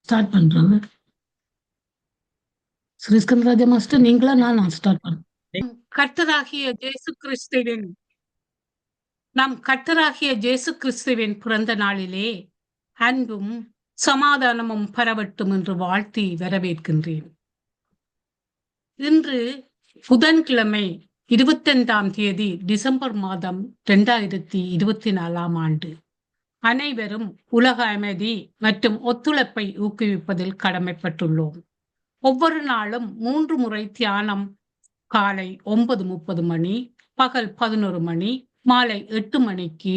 Start பண்றாங்க. Sriskandarajah master நீங்களா நான் ஸ்டார்ட் பண்றேன். கர்த்தராகிய இயேசு கிறிஸ்துவின் நம் கர்த்தராகிய இயேசு கிறிஸ்துவின் பிறந்த நாளிலே அன்பும் சமாதானமும் பரவட்டும் என்று வாழ்த்தி வரவேற்கின்றேன். இன்று புதன்கிழமை 25ஆம் தேதி டிசம்பர் மாதம் 2024ஆம் ஆண்டு. அனைவரும் உலக அமைதி மற்றும் ஒத்துழைப்பை ஊக்குவிப்பதில் கடமைப்பட்டுள்ளோம். ஒவ்வொரு நாளும் 3 முறை தியானம் காலை 9:30 மணி, பகல் 11 மணி, மாலை 8 மணிக்கு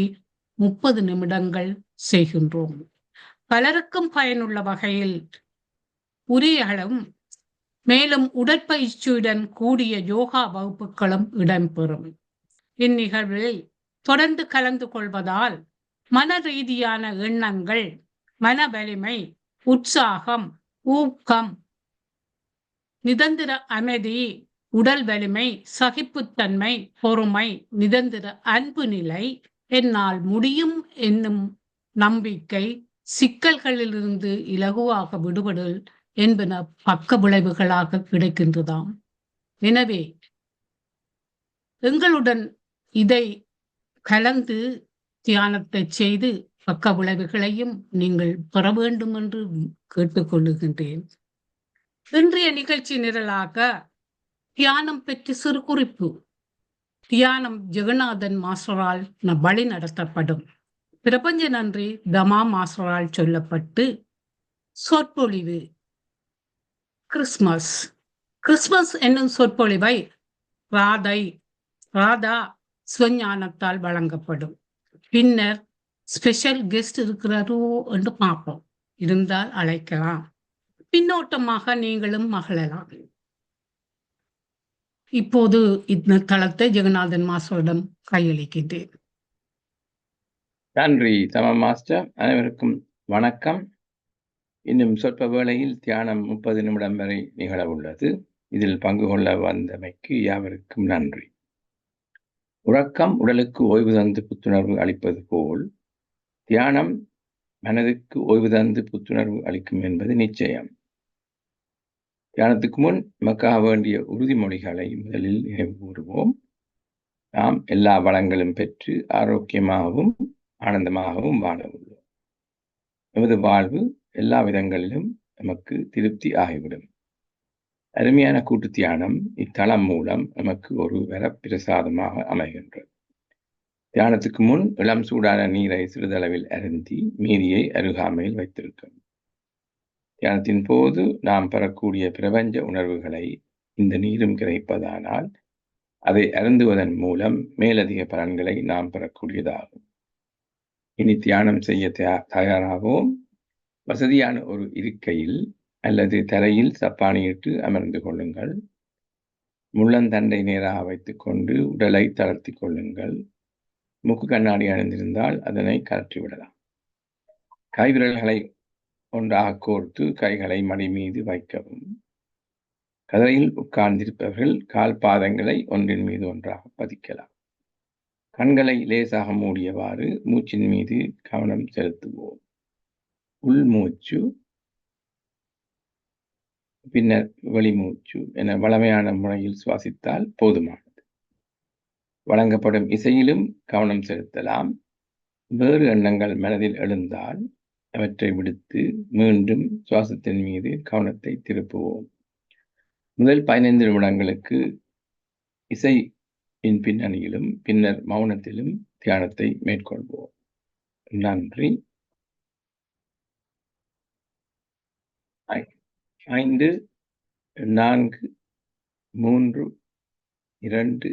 30 நிமிடங்கள் செய்கின்றோம். பலருக்கும் பயனுள்ள வகையில் உரையாடலும் மேலும் உடற்பயிற்சியுடன் கூடிய யோகா வகுப்புகளும் இடம்பெறும். இந்நிகழ்வில் தொடர்ந்து கலந்து கொள்வதால் மன ரீதியான எண்ணங்கள், மன வலிமை, உற்சாகம், ஊக்கம், நிரந்தர அமைதி, உடல் வலிமை, சகிப்புத்தன்மை, பொறுமை, நிரந்தர அன்பு நிலை, என்னால் முடியும் என்னும் நம்பிக்கை, சிக்கல்களிலிருந்து இலகுவாக விடுபடல் என்பன பக்க விளைவுகளாக கிடைக்கின்றதாம். எனவே எங்களுடன் இதை கலந்து தியானத்தை செய்து பக்க விளைவுகளையும் நீங்கள் பெற வேண்டும் என்று கேட்டுக்கொள்ளுகின்றேன். இன்றைய நிகழ்ச்சி நிரலாக தியானம் பற்றி சிறு குறிப்பு. தியானம் ஜெகநாதன் மாஸ்டரால் வழி நடத்தப்படும். பிரபஞ்ச நன்றி தமா மாஸ்டரால் சொல்லப்பட்டு சொற்பொழிவு கிறிஸ்துமஸ் என்னும் சொற்பொழிவை ராதா சிவஞானத்தால் வழங்கப்படும். பின்னர் ஸ்பெஷல் கெஸ்ட் இருக்கிறாரோ என்று பார்ப்போம். இருந்தால் அழைக்கலாம். பின்னோட்டமாக நீங்களும் மகிழலாம். இப்போது இந்த தளத்தை ஜெகநாதன் மாஸ்டரிடம் கையளிக்கின்றேன். நன்றி தமா மாஸ்டர். அனைவருக்கும் வணக்கம். இன்னும் சொற்ப வேளையில் தியானம் 30 நிமிடம் வரை நிகழ உள்ளது. இதில் பங்கு கொள்ள வந்தமைக்கு யாவருக்கும் நன்றி. உறக்கம் உடலுக்கு ஓய்வு தந்து புத்துணர்வு அளிப்பது போல் தியானம் மனதுக்கு ஓய்வு தந்து புத்துணர்வு அளிக்கும் என்பது நிச்சயம். தியானத்துக்கு முன் நமக்காக வேண்டிய உறுதிமொழிகளை முதலில் நினைவு கூறுவோம். நாம் எல்லா வளங்களும் பெற்று ஆரோக்கியமாகவும் ஆனந்தமாகவும் வாழ உள்ளோம். நமது வாழ்வு எல்லா விதங்களிலும் நமக்கு திருப்தி ஆகிவிடும். அருமையான கூட்டு தியானம் இத்தளம் மூலம் நமக்கு ஒரு வரப்பிரசாதமாக அமைகின்றது. தியானத்துக்கு முன் இளம் சூடான நீரை சிறிதளவில் அருந்தி மீதியை அருகாமையில் வைத்திருக்கணும். தியானத்தின் போது நாம் பெறக்கூடிய பிரபஞ்ச உணர்வுகளை இந்த நீரும் கிடைப்பதானால் அதை அருந்துவதன் மூலம் மேலதிக பலன்களை நாம் பெறக்கூடியதாகும். இனி தியானம் செய்ய தயாராகவும் வசதியான ஒரு இருக்கையில் அல்லது தரையில் சப்பானியிட்டு அமர்ந்து கொள்ளுங்கள். முள்ளந்தண்டை நேராக வைத்துக் கொண்டு உடலை தளர்த்தி கொள்ளுங்கள். மூக்கு கண்ணாடி அணிந்திருந்தால் அதனை கழற்றிவிடலாம். கைவிரல்களை ஒன்றாக கோர்த்து கைகளை மடி மீது வைக்கவும். கதரையில் உட்கார்ந்திருப்பவர்கள் கால் பாதங்களை ஒன்றின் மீது ஒன்றாக பதிக்கலாம். கண்களை லேசாக மூடியவாறு மூச்சின் மீது கவனம் செலுத்துவோம். உள்மூச்சு பின்னர் வெளிமூச்சு என வளமையான முறையில் சுவாசித்தால் போதுமானது. வழங்கப்படும் இசையிலும் கவனம் செலுத்தலாம். வேறு எண்ணங்கள் மனதில் எழுந்தால் அவற்றை விடுத்து மீண்டும் சுவாசத்தின் மீது கவனத்தை திருப்புவோம். முதல் 15 நிமிடங்களுக்கு இசையின் பின்னணியிலும் பின்னர் மௌனத்திலும் தியானத்தை மேற்கொள்வோம். நன்றி. 5 4 3 2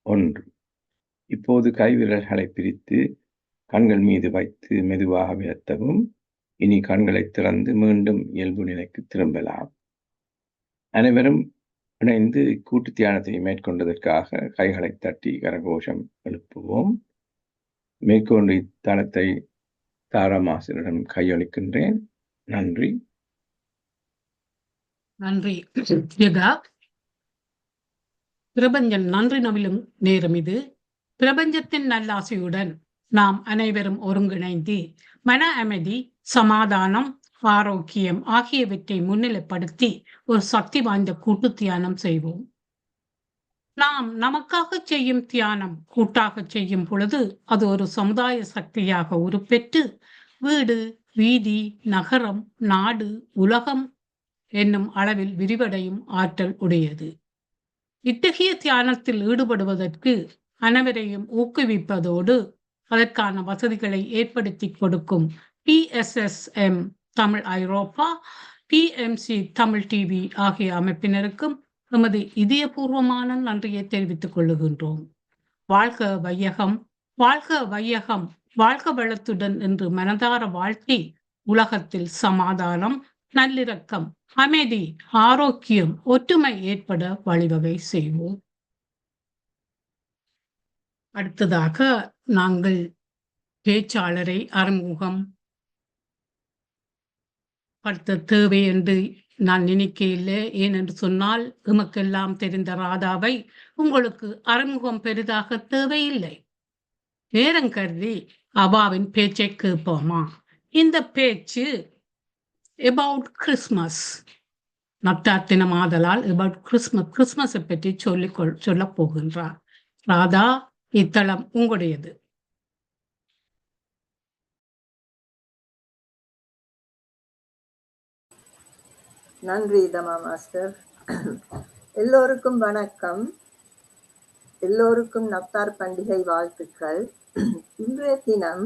1. இப்போது கைவிரல்களை பிரித்து கண்கள் மீது வைத்து மெதுவாக விலத்தவும். இனி கண்களை திறந்து மீண்டும் இயல்பு நிலைக்கு திரும்பலாம். அனைவரும் இணைந்து கூட்டு தியானத்தை மேற்கொண்டதற்காக கைகளை தட்டி கரகோஷம் எழுப்புவோம். மேற்கொண்டு இத்தளத்தை தாராமாசரிடம் கையளிக்கின்றேன். நன்றி. நன்றி ஜெகா. பிரபஞ்சன் நன்றி நவிலும் நேரம் இது. பிரபஞ்சத்தின் நல்லாசையுடன் நாம் அனைவரும் ஒருங்கிணைந்து மன அமைதி, சமாதானம், ஆரோக்கியம் ஆகியவற்றை முன்னிலைப்படுத்தி ஒரு சக்தி வாய்ந்த கூட்டு தியானம் செய்வோம். நாம் நமக்காக செய்யும் தியானம் கூட்டாக செய்யும் பொழுது அது ஒரு சமுதாய சக்தியாக உருப்பெற்று வீடு, வீதி, நகரம், நாடு, உலகம் என்னும் அளவில் விரிவடையும் ஆற்றல் உடையது. இத்தகைய தியானத்தில் ஈடுபடுவதற்கு அனைவரையும் ஊக்குவிப்பதோடு அதற்கான வசதிகளை ஏற்படுத்தி கொடுக்கும் PSSM தமிழ் ஐரோப்பா, PMC தமிழ் டிவி ஆகிய அமைப்பினருக்கும் எமது இதயபூர்வமான நன்றியை தெரிவித்துக் கொள்ளுகின்றோம். வாழ்க வையகம், வாழ்க வையகம், வாழ்க வளத்துடன் என்று மனதார வாழ்த்தி உலகத்தில் சமாதானம், நல்லிரக்கம், அமைதி, ஆரோக்கியம், ஒற்றுமை ஏற்பட வழிவகை செய்வோம். அடுத்ததாக நாங்கள் பேச்சாளரை அறிமுகம் படுத்த தேவை என்று நான் நினைக்கவில்லை. ஏனென்று சொன்னால் எமக்கெல்லாம் தெரிந்த ராதாவை உங்களுக்கு அறிமுகம் பெரிதாக தேவையில்லை. நேரம் கருதி அவாவின் பேச்சை கேட்போமா? இந்த பேச்சு about கிறிஸ்மஸ், நத்தார் தினமாதலால் about கிறிஸ்மஸை பற்றி சொல்ல போகின்றார். ராதா, இத்தலம் உங்களுடையது. நன்றி தமா மாஸ்டர். எல்லோருக்கும் வணக்கம். எல்லோருக்கும் நத்தார் பண்டிகை வாழ்த்துக்கள். இன்றைய தினம்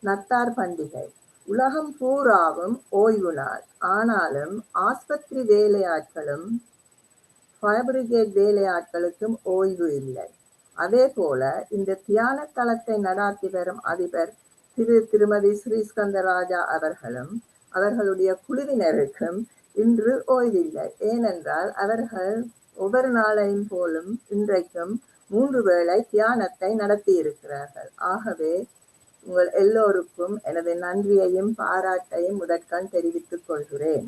நத்தார் பண்டிகை. உலகம் பூராவும் ஓய்வு நாள். ஆனாலும் ஆஸ்பத்திரி வேலையாட்களும் ஃபயர் பிரிகேட் வேலையாட்களுக்கும் ஓய்வு இல்லை. அதே போல இந்த தியான தளத்தை நடாத்தி வரும் அதிபர் திருமதி ஸ்ரீஸ்கந்தராஜா அவர்களும் அவர்களுடைய குழுவினருக்கும் இன்று ஓய்வில்லை. ஏனென்றால் அவர்கள் ஒவ்வொரு நாளையும் போலும் இன்றைக்கும் 3 வேளை தியானத்தை நடத்தி இருக்கிறார்கள். ஆகவே உங்கள் எல்லோருக்கும் எனது நன்றியையும் பாராட்டையும் முதற்கண் தெரிவித்துக் கொள்கிறேன்.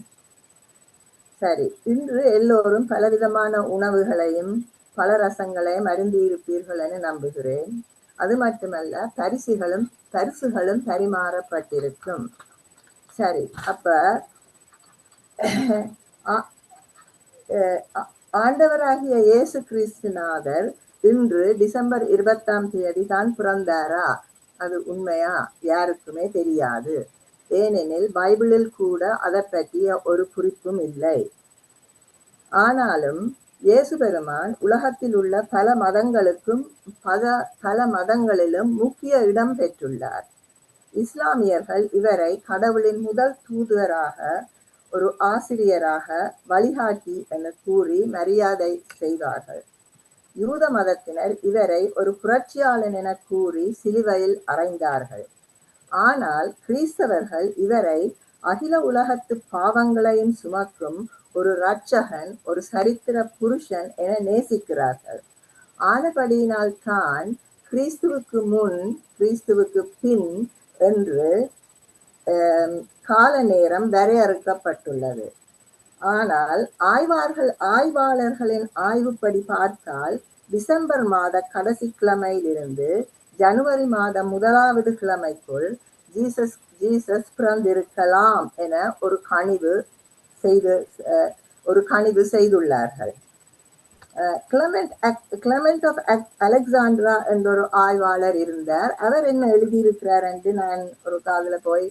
சரி, இன்று எல்லோரும் பலவிதமான உணவுகளையும் பல ரசங்களையும் அருந்தியிருப்பீர்கள் என நம்புகிறேன். அது மட்டுமல்ல, பரிசுகளும் பரிமாறப்பட்டிருக்கும். சரி, அப்ப ஆண்டவராகிய இயேசு கிறிஸ்துநாதர் இன்று டிசம்பர் 20ஆம் தேதி தான் பிறந்தாரா? அது உண்மையா? யாருக்குமே தெரியாது. ஏனெனில் பைபிளில் கூட அதை பற்றிய ஒரு குறிப்பும் இல்லை. ஆனாலும் இயேசு பெருமான் உலகத்தில் உள்ள பல மதங்களிலும் முக்கிய இடம் பெற்றுள்ளார். இஸ்லாமியர்கள் இவரை கடவுளின் முதல் தூதராக, ஒரு ஆசிரியராக, வழிகாட்டி என கூறி மரியாதை செய்தார்கள். யூத மதத்தினர் இவரை ஒரு புரட்சியாளன் என கூறி சிலுவையில் அறைந்தார்கள். ஆனால் கிறிஸ்தவர்கள் இவரை அகில உலகத்து பாவங்களையும் சுமக்கும் ஒரு இரட்சகன், ஒரு சரித்திர புருஷன் என நேசிக்கிறார்கள். ஆனபடியினால் தான் கிறிஸ்துவுக்கு முன், கிறிஸ்துவுக்கு பின் என்று கால நேரம் வரையறுக்கப்பட்டுள்ளது. ஆனால் ஆய்வாளர்களின் ஆய்வுப்படி பார்த்தால் டிசம்பர் மாத கடைசி கிழமையிலிருந்து ஜனவரி மாதம் 1வது கிழமைக்குள் ஜீசஸ் பிறந்திருக்கலாம் என ஒரு கணிவு செய்துள்ளார்கள். கிளமெண்ட் ஆஃப் அலெக்சாண்ட்ரா என்ற ஒரு ஆய்வாளர் இருந்தார். அவர் என்ன எழுதியிருக்கிறார் என்று நான் ஒரு காதுல போய்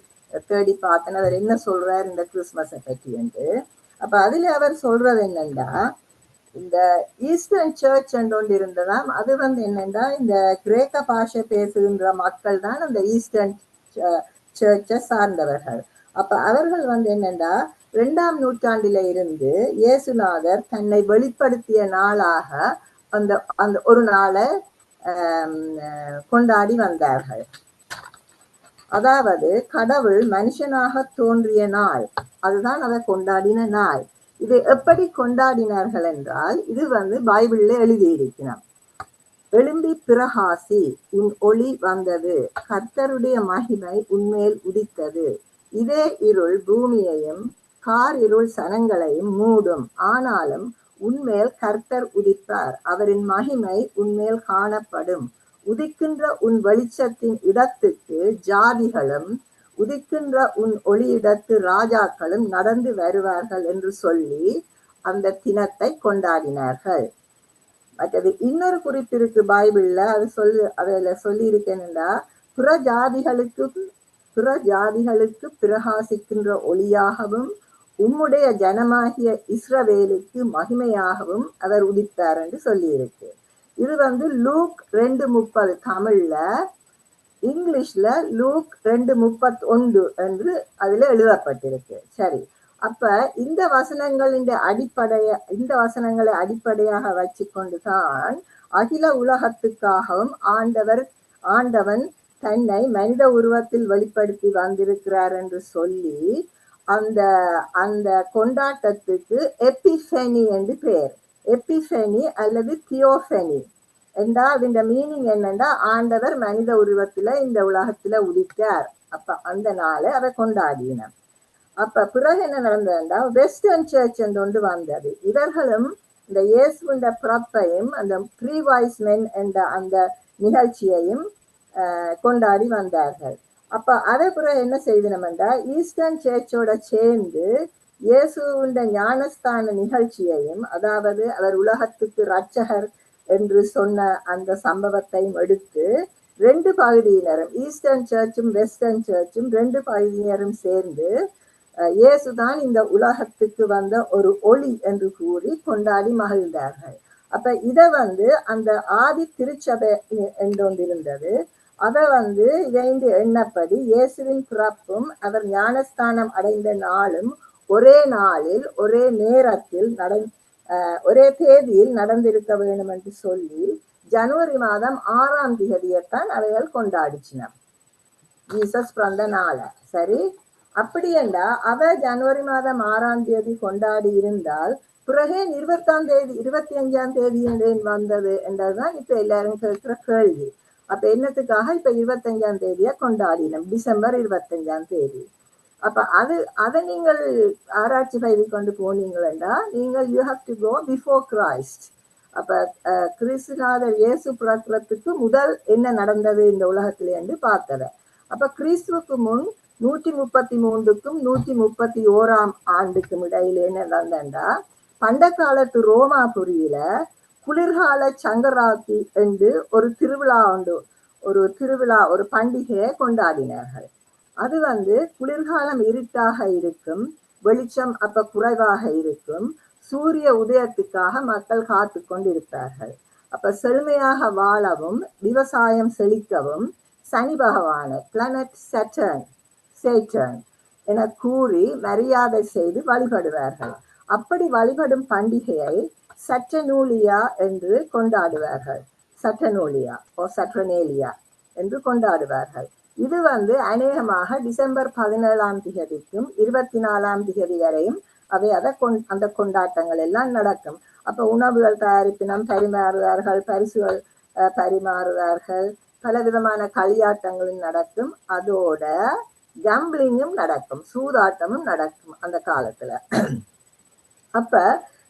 தேடி பார்த்தேன். அவர் என்ன சொல்றார் இந்த கிறிஸ்மஸை பற்றி என்று. அப்ப அதுல அவர் சொல்றது என்னன்னா, இந்த ஈஸ்டர்ன் சர்ச் என்று ஒன்று இருந்ததாம். அது என்னன்னா, இந்த கிரேக்க பாஷை பேசுகின்ற மக்கள் தான் அந்த ஈஸ்டர்ன் சர்ச்சை சார்ந்தவர்கள். அப்ப அவர்கள் என்னன்னா, 2ஆம் நூற்றாண்டில இருந்து இயேசுநாதர் தன்னை வெளிப்படுத்திய நாளாக அந்த ஒரு நாளை கொண்டாடி வந்தார்கள். அதாவது கடவுள் மனுஷனாக தோன்றிய நாள், அதுதான் அதை கொண்டாடின நாள். இது எப்படி கொண்டாடினார்கள் என்றால், இது பைபிள்ல எழுதியிருக்கிறார். எழும்பி பிரகாசி, உன் ஒளி வந்தது, கர்த்தருடைய மகிமை உன்மேல் உதித்தது. இதே இருள் பூமியையும் கார் இருள் சனங்களையும் மூடும். ஆனாலும் உன்மேல் கர்த்தர் உதிப்பார், அவரின் மகிமை உன்மேல் காணப்படும். உதிக்கின்ற உன் வெளிச்சத்தின் இடத்துக்கு ஜாதிகளும் உதிக்கின்ற உன் ஒளியிடத்து ராஜாக்களும் நடந்து வருவார்கள் என்று சொல்லி அந்த தினத்தை கொண்டாடினார்கள். மற்றது இன்னொரு குறிப்பு இருக்கு பைபிள்ல, அதுல சொல்லி இருக்கேன்டா, பிற ஜாதிகளுக்கு பிரகாசிக்கின்ற ஒளியாகவும் உம்முடைய ஜனமாகிய இஸ்ரவேலுக்கு மகிமையாகவும் அவர் உதித்தார் என்று சொல்லி இருக்கு. இது லூக் 2:30 தமிழ்ல, இங்கிலீஷ்ல லூக் 2:31 என்று அதுல எழுதப்பட்டிருக்கு. சரி, அப்ப இந்த வசனங்களை அடிப்படையாக வச்சு கொண்டுதான் அகில உலகத்துக்காகவும் ஆண்டவன் தன்னை மனித உருவத்தில் வெளிப்படுத்தி வந்திருக்கிறார் என்று சொல்லி அந்த கொண்டாட்டத்துக்கு எபிஃபெனி என்று பெயர். எபிஃபெனி அல்லது தியோஃபெனி என்றா அதோட மீனிங் என்னன்னா, ஆண்டவர் மனித உருவத்துல இந்த உலகத்துல உதித்தார். அப்ப அந்த நாளை அதை கொண்டாடினார். அப்ப பிறகு என்ன நடந்ததுன்னா, வெஸ்டர்ன் சர்ச் என்று ஒன்று வந்தது. இவர்களும் இந்த இயேசுவின் பிறப்பையும் அந்த த்ரீ வாய்ஸ் மென் என்ற அந்த நிகழ்ச்சியையும் கொண்டாடி வந்தார்கள். அப்ப அதே பிறகு என்ன செய்தனம்டா, ஈஸ்டர்ன் சர்ச்சோட சேர்ந்து இயேசுவின் ஞானஸ்தான நிகழ்ச்சியையும், அதாவது அவர் உலகத்துக்கு இரட்சகர் என்று சொன்ன அந்த சம்பவத்தையும் எடுத்து ரெண்டு பகுதியினரும், ஈஸ்டர்ன் சர்ச்சும் வெஸ்டர்ன் சர்ச்சும் ரெண்டு பகுதியினரும் சேர்ந்து இயேசுதான் இந்த உலகத்துக்கு வந்த ஒரு ஒளி என்று கூறி கொண்டாடி மகிழ்ந்தார்கள். அப்ப இத அந்த ஆதி திருச்சபை என்றொன்றிருந்தது. அதை இணைந்து எண்ணப்படி இயேசுவின் பிறப்பும் அவர் ஞானஸ்தானம் அடைந்த நாளும் ஒரே நாளில் ஒரே நேரத்தில் ஒரே தேதியில் நடந்திருக்க வேண்டும் என்று சொல்லி ஜனவரி மாதம் 6ஆம் தேதியைத்தான் அவைகள் கொண்டாடிச்சின, ஜீசஸ் பிறந்த நாள. சரி, அப்படி என்றா அவ ஜனவரி மாதம் 6ஆம் தேதி கொண்டாடி இருந்தால் பிறகு 25ஆம் தேதி வந்தது என்றதுதான் இப்ப எல்லாரும் கேட்கிற கேள்வி. அப்ப என்னத்துக்காக இப்ப 25ஆம் தேதியா கொண்டாடினோம், டிசம்பர் 25ஆம் தேதி. அப்ப அதை நீங்கள் ஆராய்ச்சி பயிரி கொண்டு போனீங்களா, நீங்கள் you have to go before Christ. அப்ப கிறிஸ்துநாதர் இயேசு பிறக்கிறதுக்கு முதல் என்ன நடந்தது இந்த உலகத்திலே என்று பார்த்தத. அப்ப கிறிஸ்துவுக்கு முன் 133க்கும் 131ஆம் ஆண்டுக்கும் இடையில என்ன நடந்தா, பண்ட காலத்து ரோமாபுரியில குளிர்கால சங்கராத்தி என்று ஒரு திருவிழா ஒரு பண்டிகையை கொண்டாடினார்கள். அது குளிர்காலம் இருட்டாக இருக்கும், வெளிச்சம் அப்ப குறைவாக இருக்கும், சூரிய உதயத்துக்காக மக்கள் காத்து கொண்டிருப்பார்கள். அப்ப செழுமையாக வாழவும் விவசாயம் செழிக்கவும் சனி பகவான பிளானட் சேட்டர்ன் என கூறி மரியாதை செய்து வழிபடுவார்கள். அப்படி வழிபடும் பண்டிகையை சட்டனூலியா என்று கொண்டாடுவார்கள். சட்டனூலியா சட்ரனேலியா என்று கொண்டாடுவார்கள். இது அநேகமாக டிசம்பர் 17ஆம் தேதிக்கும் 24ஆம் தேதி வரையும் அந்த கொண்டாட்டங்கள் எல்லாம் நடக்கும். அப்ப உணவுகள் தயாரிப்பினம் பரிமாறுவார்கள், பரிசுகள் பரிமாறுவார்கள், பல விதமான களியாட்டங்களும் நடக்கும். அதோட கம்பிளிங்கும் நடக்கும், சூதாட்டமும் நடக்கும் அந்த காலத்துல. அப்ப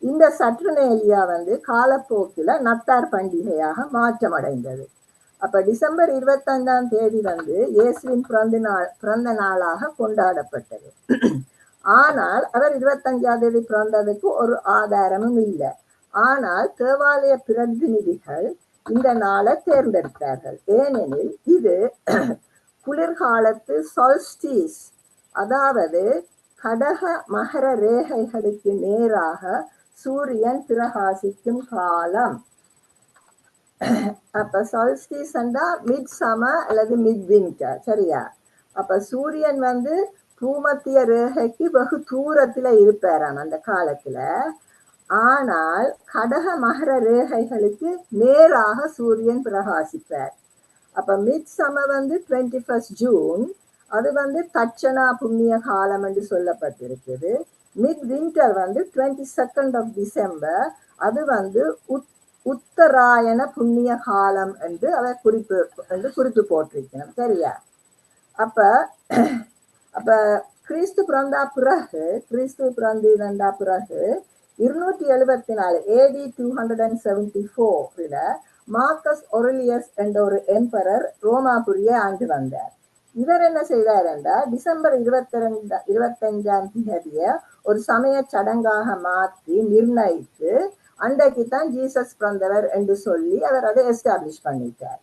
இந்த சட்ரனேலியா காலப்போக்கில நத்தார் பண்டிகையாக மாற்றம் அடைந்தது. அப்ப டிசம்பர் 25ஆம் தேதி இயேசுவின் பிறந்த நாளாக கொண்டாடப்பட்டது. ஆனால் அவர் 25ஆம் தேதி பிறந்ததுக்கு ஒரு ஆதாரமும் இல்லை. ஆனால் தேவாலய பிரதிநிதிகள் இந்த நாளை தேர்ந்தெடுத்தார்கள். ஏனெனில் இது குளிர்காலத்து சால்ஸ்டிஸ், அதாவது கடக மகர ரேகைகளுக்கு நேராக சூரியன் பிரகாசிக்கும் காலம். அப்ப சால்ஸ்டிஸ் மிட் சம்மர் அல்லது மிட் வின்டர். சரியா? அப்ப சூரியன் பூமத்திய ரேகைக்கு வெகு தூரத்துல இருப்பாராம் அந்த காலத்துல. ஆனால் கடக மகர ரேகைகளுக்கு நேராக சூரியன் பிரகாசிப்பார். அப்ப மிட் சம்மர் 21 ஜூன், அது தட்சணா புண்ணிய காலம் என்று சொல்லப்பட்டிருக்குது. மிட் வின்டர் 22 டிசம்பர், அது உத்தராயண புண்ணிய காலம் என்று அவர் குறிப்பு போட்டிருக்கணும். சரியா? அப்ப கிறிஸ்து பிறந்தா பிறகு 274 AD 274 மார்க்கஸ் ஒரலியஸ் என்ற ஒரு எம்பரர் ரோமாபுரியை ஆண்டு வந்தார். இவர் என்ன செய்தாருண்டா டிசம்பர் 25ஆம் தேதிய ஒரு சமய சடங்காக மாற்றி நிர்ணயித்து அன்றைக்கு தான் ஜீசஸ் பிறந்தவர் என்று சொல்லி அவர் அதை எஸ்டாப்ளிஷ் பண்ணிட்டார்.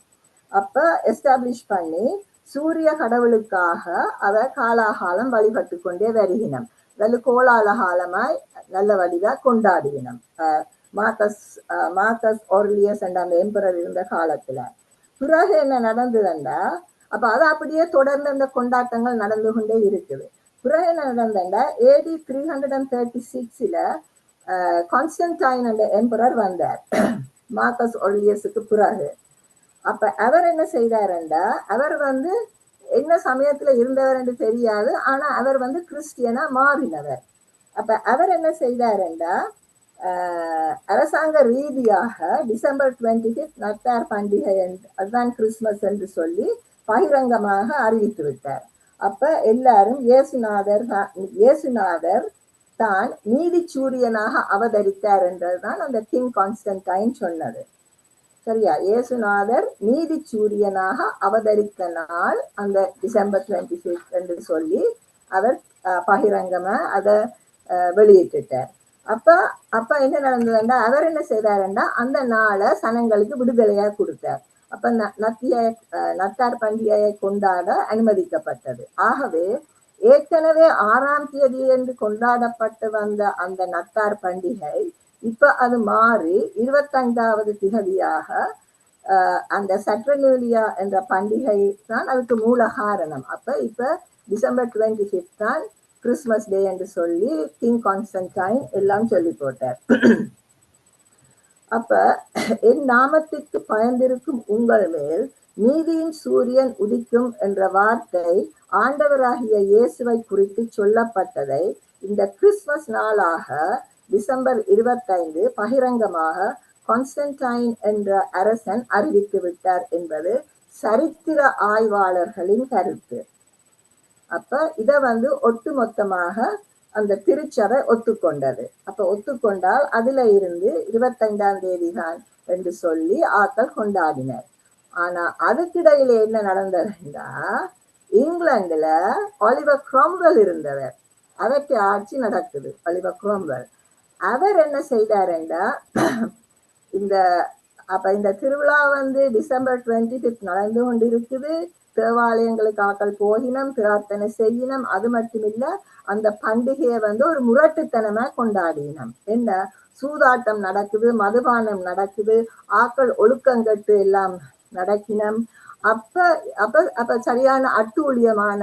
அப்ப எஸ்டாப்ளிஷ் பண்ணி சூரிய கடவுளுக்காக அவர் காலாகாலம் வழிபட்டு கொண்டே வருகினம். நல்ல கோலாலகாலமாய் நல்ல வழியா கொண்டாடினோம். மார்க்கஸ் ஆர்லியஸ் என்ற அந்த எம்பரர் இருந்த காலத்துல. பிறகு என்ன நடந்ததுண்டா, அப்ப அது அப்படியே தொடர்ந்து அந்த கொண்டாட்டங்கள் நடந்து கொண்டே இருக்குது. பிறகு என்ன நடந்தா AD 336 கான்ஸ்டன்டைன் என்ற எம்பரர் வந்தார் மார்க்கஸ் ஆர்லியஸுக்கு பிறகு. அப்ப அவர் என்ன செய்தாருண்டா, அவர் என்ன சமயத்துல இருந்தவர் என்று தெரியாது, ஆனா அவர் கிறிஸ்டியனா மாறினவர். அப்ப அவர் என்ன செய்தாருண்டா, அரசாங்க ரீதியாக டிசம்பர் 25 நத்தார் பண்டிகை அதுதான் கிறிஸ்துமஸ் என்று சொல்லி பகிரங்கமாக அறிவித்து விட்டார். அப்ப எல்லாரும் இயேசுநாதர் தான் நீதி சூரியனாக அவதரித்தார் என்றதுதான் அந்த கிங் கான்ஸ்டன்டைன் சொன்னது. சரியா? இயேசுநாதர் நீதி சூரியனாக அவதரித்த நாள் அந்த டிசம்பர் 25 என்று சொல்லி அவர் பகிரங்கமா அதை வெளியிட்டுட்டார். அப்ப என்ன நடந்ததுண்டா, அவர் என்ன செய்தாருண்டா அந்த நாளை சனங்களுக்கு விடுதலையா கொடுத்தார். அப்ப நத்தார் பண்டிகையை கொண்டாட அனுமதிக்கப்பட்டது. ஆகவே ஏற்கனவே 6ஆம் தேதி என்று கொண்டாடப்பட்டு வந்த அந்த நத்தார் பண்டிகை இப்ப அது மாறி 25வது திகதியாக அந்த சட்ரலூலியா என்ற பண்டிகை தான் அதுக்கு மூல காரணம். அப்ப இப்ப டிசம்பர் 25 தான் கிறிஸ்துமஸ் டே என்று சொல்லி கிங் கான்ஸ்டன்டைன் எல்லாம் சொல்லி போட்டார். அப்ப என் நாமத்திற்கு பயந்திருக்கும் உங்கள் மேல் நீதியின் சூரியன் உதிக்கும் என்ற வார்த்தை ஆண்டவராகிய இயேசுவை குறித்து சொல்லப்பட்டதை இந்த கிறிஸ்துமஸ் நாளாக டிசம்பர் 25 பகிரங்கமாக கான்ஸ்டன்டைன் என்ற அரசன் அறிவித்து விட்டார் என்பது சரித்திர ஆய்வாளர்களின் கருத்து. அப்ப இத ஒட்டு மொத்தமாக அந்த திருச்சபை ஒத்துக்கொண்டது. அப்ப ஒத்துக்கொண்டால் அதுல இருந்து 25ஆம் தேதி தான் என்று சொல்லி ஆட்கள் கொண்டாடினர். ஆனா அதுக்கிடையில என்ன நடந்ததுன்னா, இங்கிலாந்துல ஆலிவர் கிராம்வெல் இருந்தவர், அவருக்கு ஆட்சி நடக்குது. ஆலிவர் கிராம்வெல் அவர் என்ன செய்தாருன்னா, இந்த திருவிழா டிசம்பர் 25 நடந்து கொண்டு இருக்குது. தேவாலயங்களுக்கு ஆக்கள் போகினம், பிரார்த்தனை செய்யணும். அது மட்டும் இல்ல, அந்த பண்டிகையை ஒரு முரட்டுத்தனமா கொண்டாடினோம். என்ன சூதாட்டம் நடக்குது, மதுபானம் நடக்குது, ஆக்கள் ஒழுக்கங்கட்டு எல்லாம் நடக்கினம். அப்ப சரியான அட்டூழியமான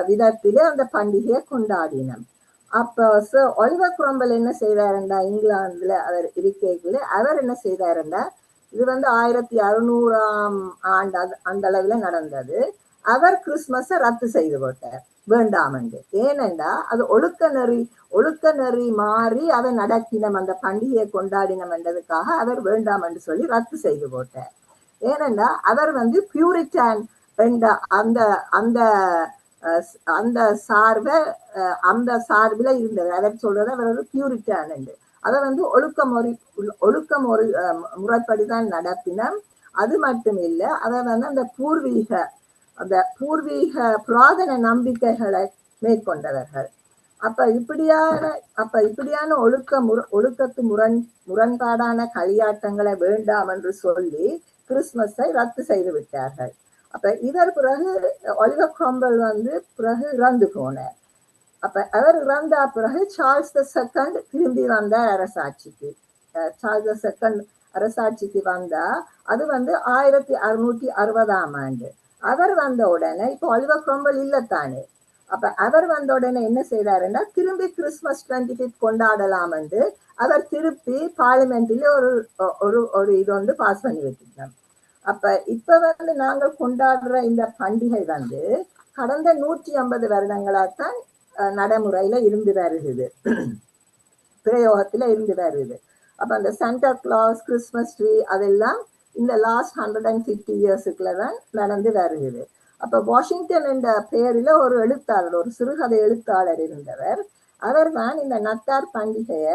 விதத்திலே அந்த பண்டிகையை கொண்டாடினோம். அப்ப சார் ஆலிவர் கிராம்வெல் என்ன செய்தாருண்டா, இங்கிலாந்துல அவர் இருக்கைக்குள்ள அவர் என்ன செய்தாருண்டா, இது 1600ஆம் ஆண்டு அந்த அளவுல நடந்தது. அவர் கிறிஸ்துமஸை ரத்து செய்து போட்டார், வேண்டாம் என்று. ஏனென்றா அது ஒழுக்க நெறி மாறி அதை நடக்கினம், அந்த பண்டிகையை கொண்டாடினம் என்றதுக்காக அவர் வேண்டாம் என்று சொல்லி ரத்து செய்து போட்டார். ஏனென்றா அவர் பியூரிட்டான் என்ற அந்த அந்த அந்த சார்பில இருந்தது. அவர் சொல்றது அவர் ஒரு பியூரிட்டான் என்று. அதை ஒழுக்க முறைப்படிதான் நடத்தினம். அது மட்டும் இல்லை, அவர் அந்த பூர்வீக புராதன நம்பிக்கைகளை மேற்கொண்டவர்கள். அப்ப இப்படியான ஒழுக்கத்து முரண்பாடான களியாட்டங்களை வேண்டாம் என்று சொல்லி கிறிஸ்துமஸை ரத்து செய்து விட்டார்கள். அப்ப இவர் பிறகு ஆலிவர் கிராம்வெல் பிறகு இறந்து போனார். அப்ப அவர் இறந்த பிறகு சார்ல்ஸ் II திரும்பி வந்தார் அரசாட்சிக்கு. சார்ல்ஸ் II அரசாட்சிக்கு வந்தா அது 1660ஆம் ஆண்டு. அவர் வந்த உடனே இப்ப ஆலிவர் கிராம்வெல் இல்லத்தானே. அப்ப அவர் வந்த உடனே என்ன செய்தாருன்னா, திரும்பி கிறிஸ்துமஸ் 25 கொண்டாடலாம் என்று அவர் திருப்பி பார்லிமெண்ட்ல ஒரு இது பாஸ் பண்ணி வச்சிருந்தார். அப்ப இப்ப நாங்கள் கொண்டாடுற இந்த பண்டிகை கடந்த 150 வருடங்களாத்தான் நடைமுறையில இருந்து வருகிறது, பிரயோகத்துல இருந்து வருது. அப்ப அந்த சாண்டா கிளாஸ், கிறிஸ்துமஸ் ட்ரீ அதெல்லாம் இந்த லாஸ்ட் 150 இயர்ஸுக்குள்ளதான் நடந்து வருகிறது. அப்ப வாஷிங்டன் என்ற பெயரில ஒரு எழுத்தாளர், ஒரு சிறுகதை எழுத்தாளர் இருந்தவர். அவர் தான் இந்த நத்தார் பண்டிகைய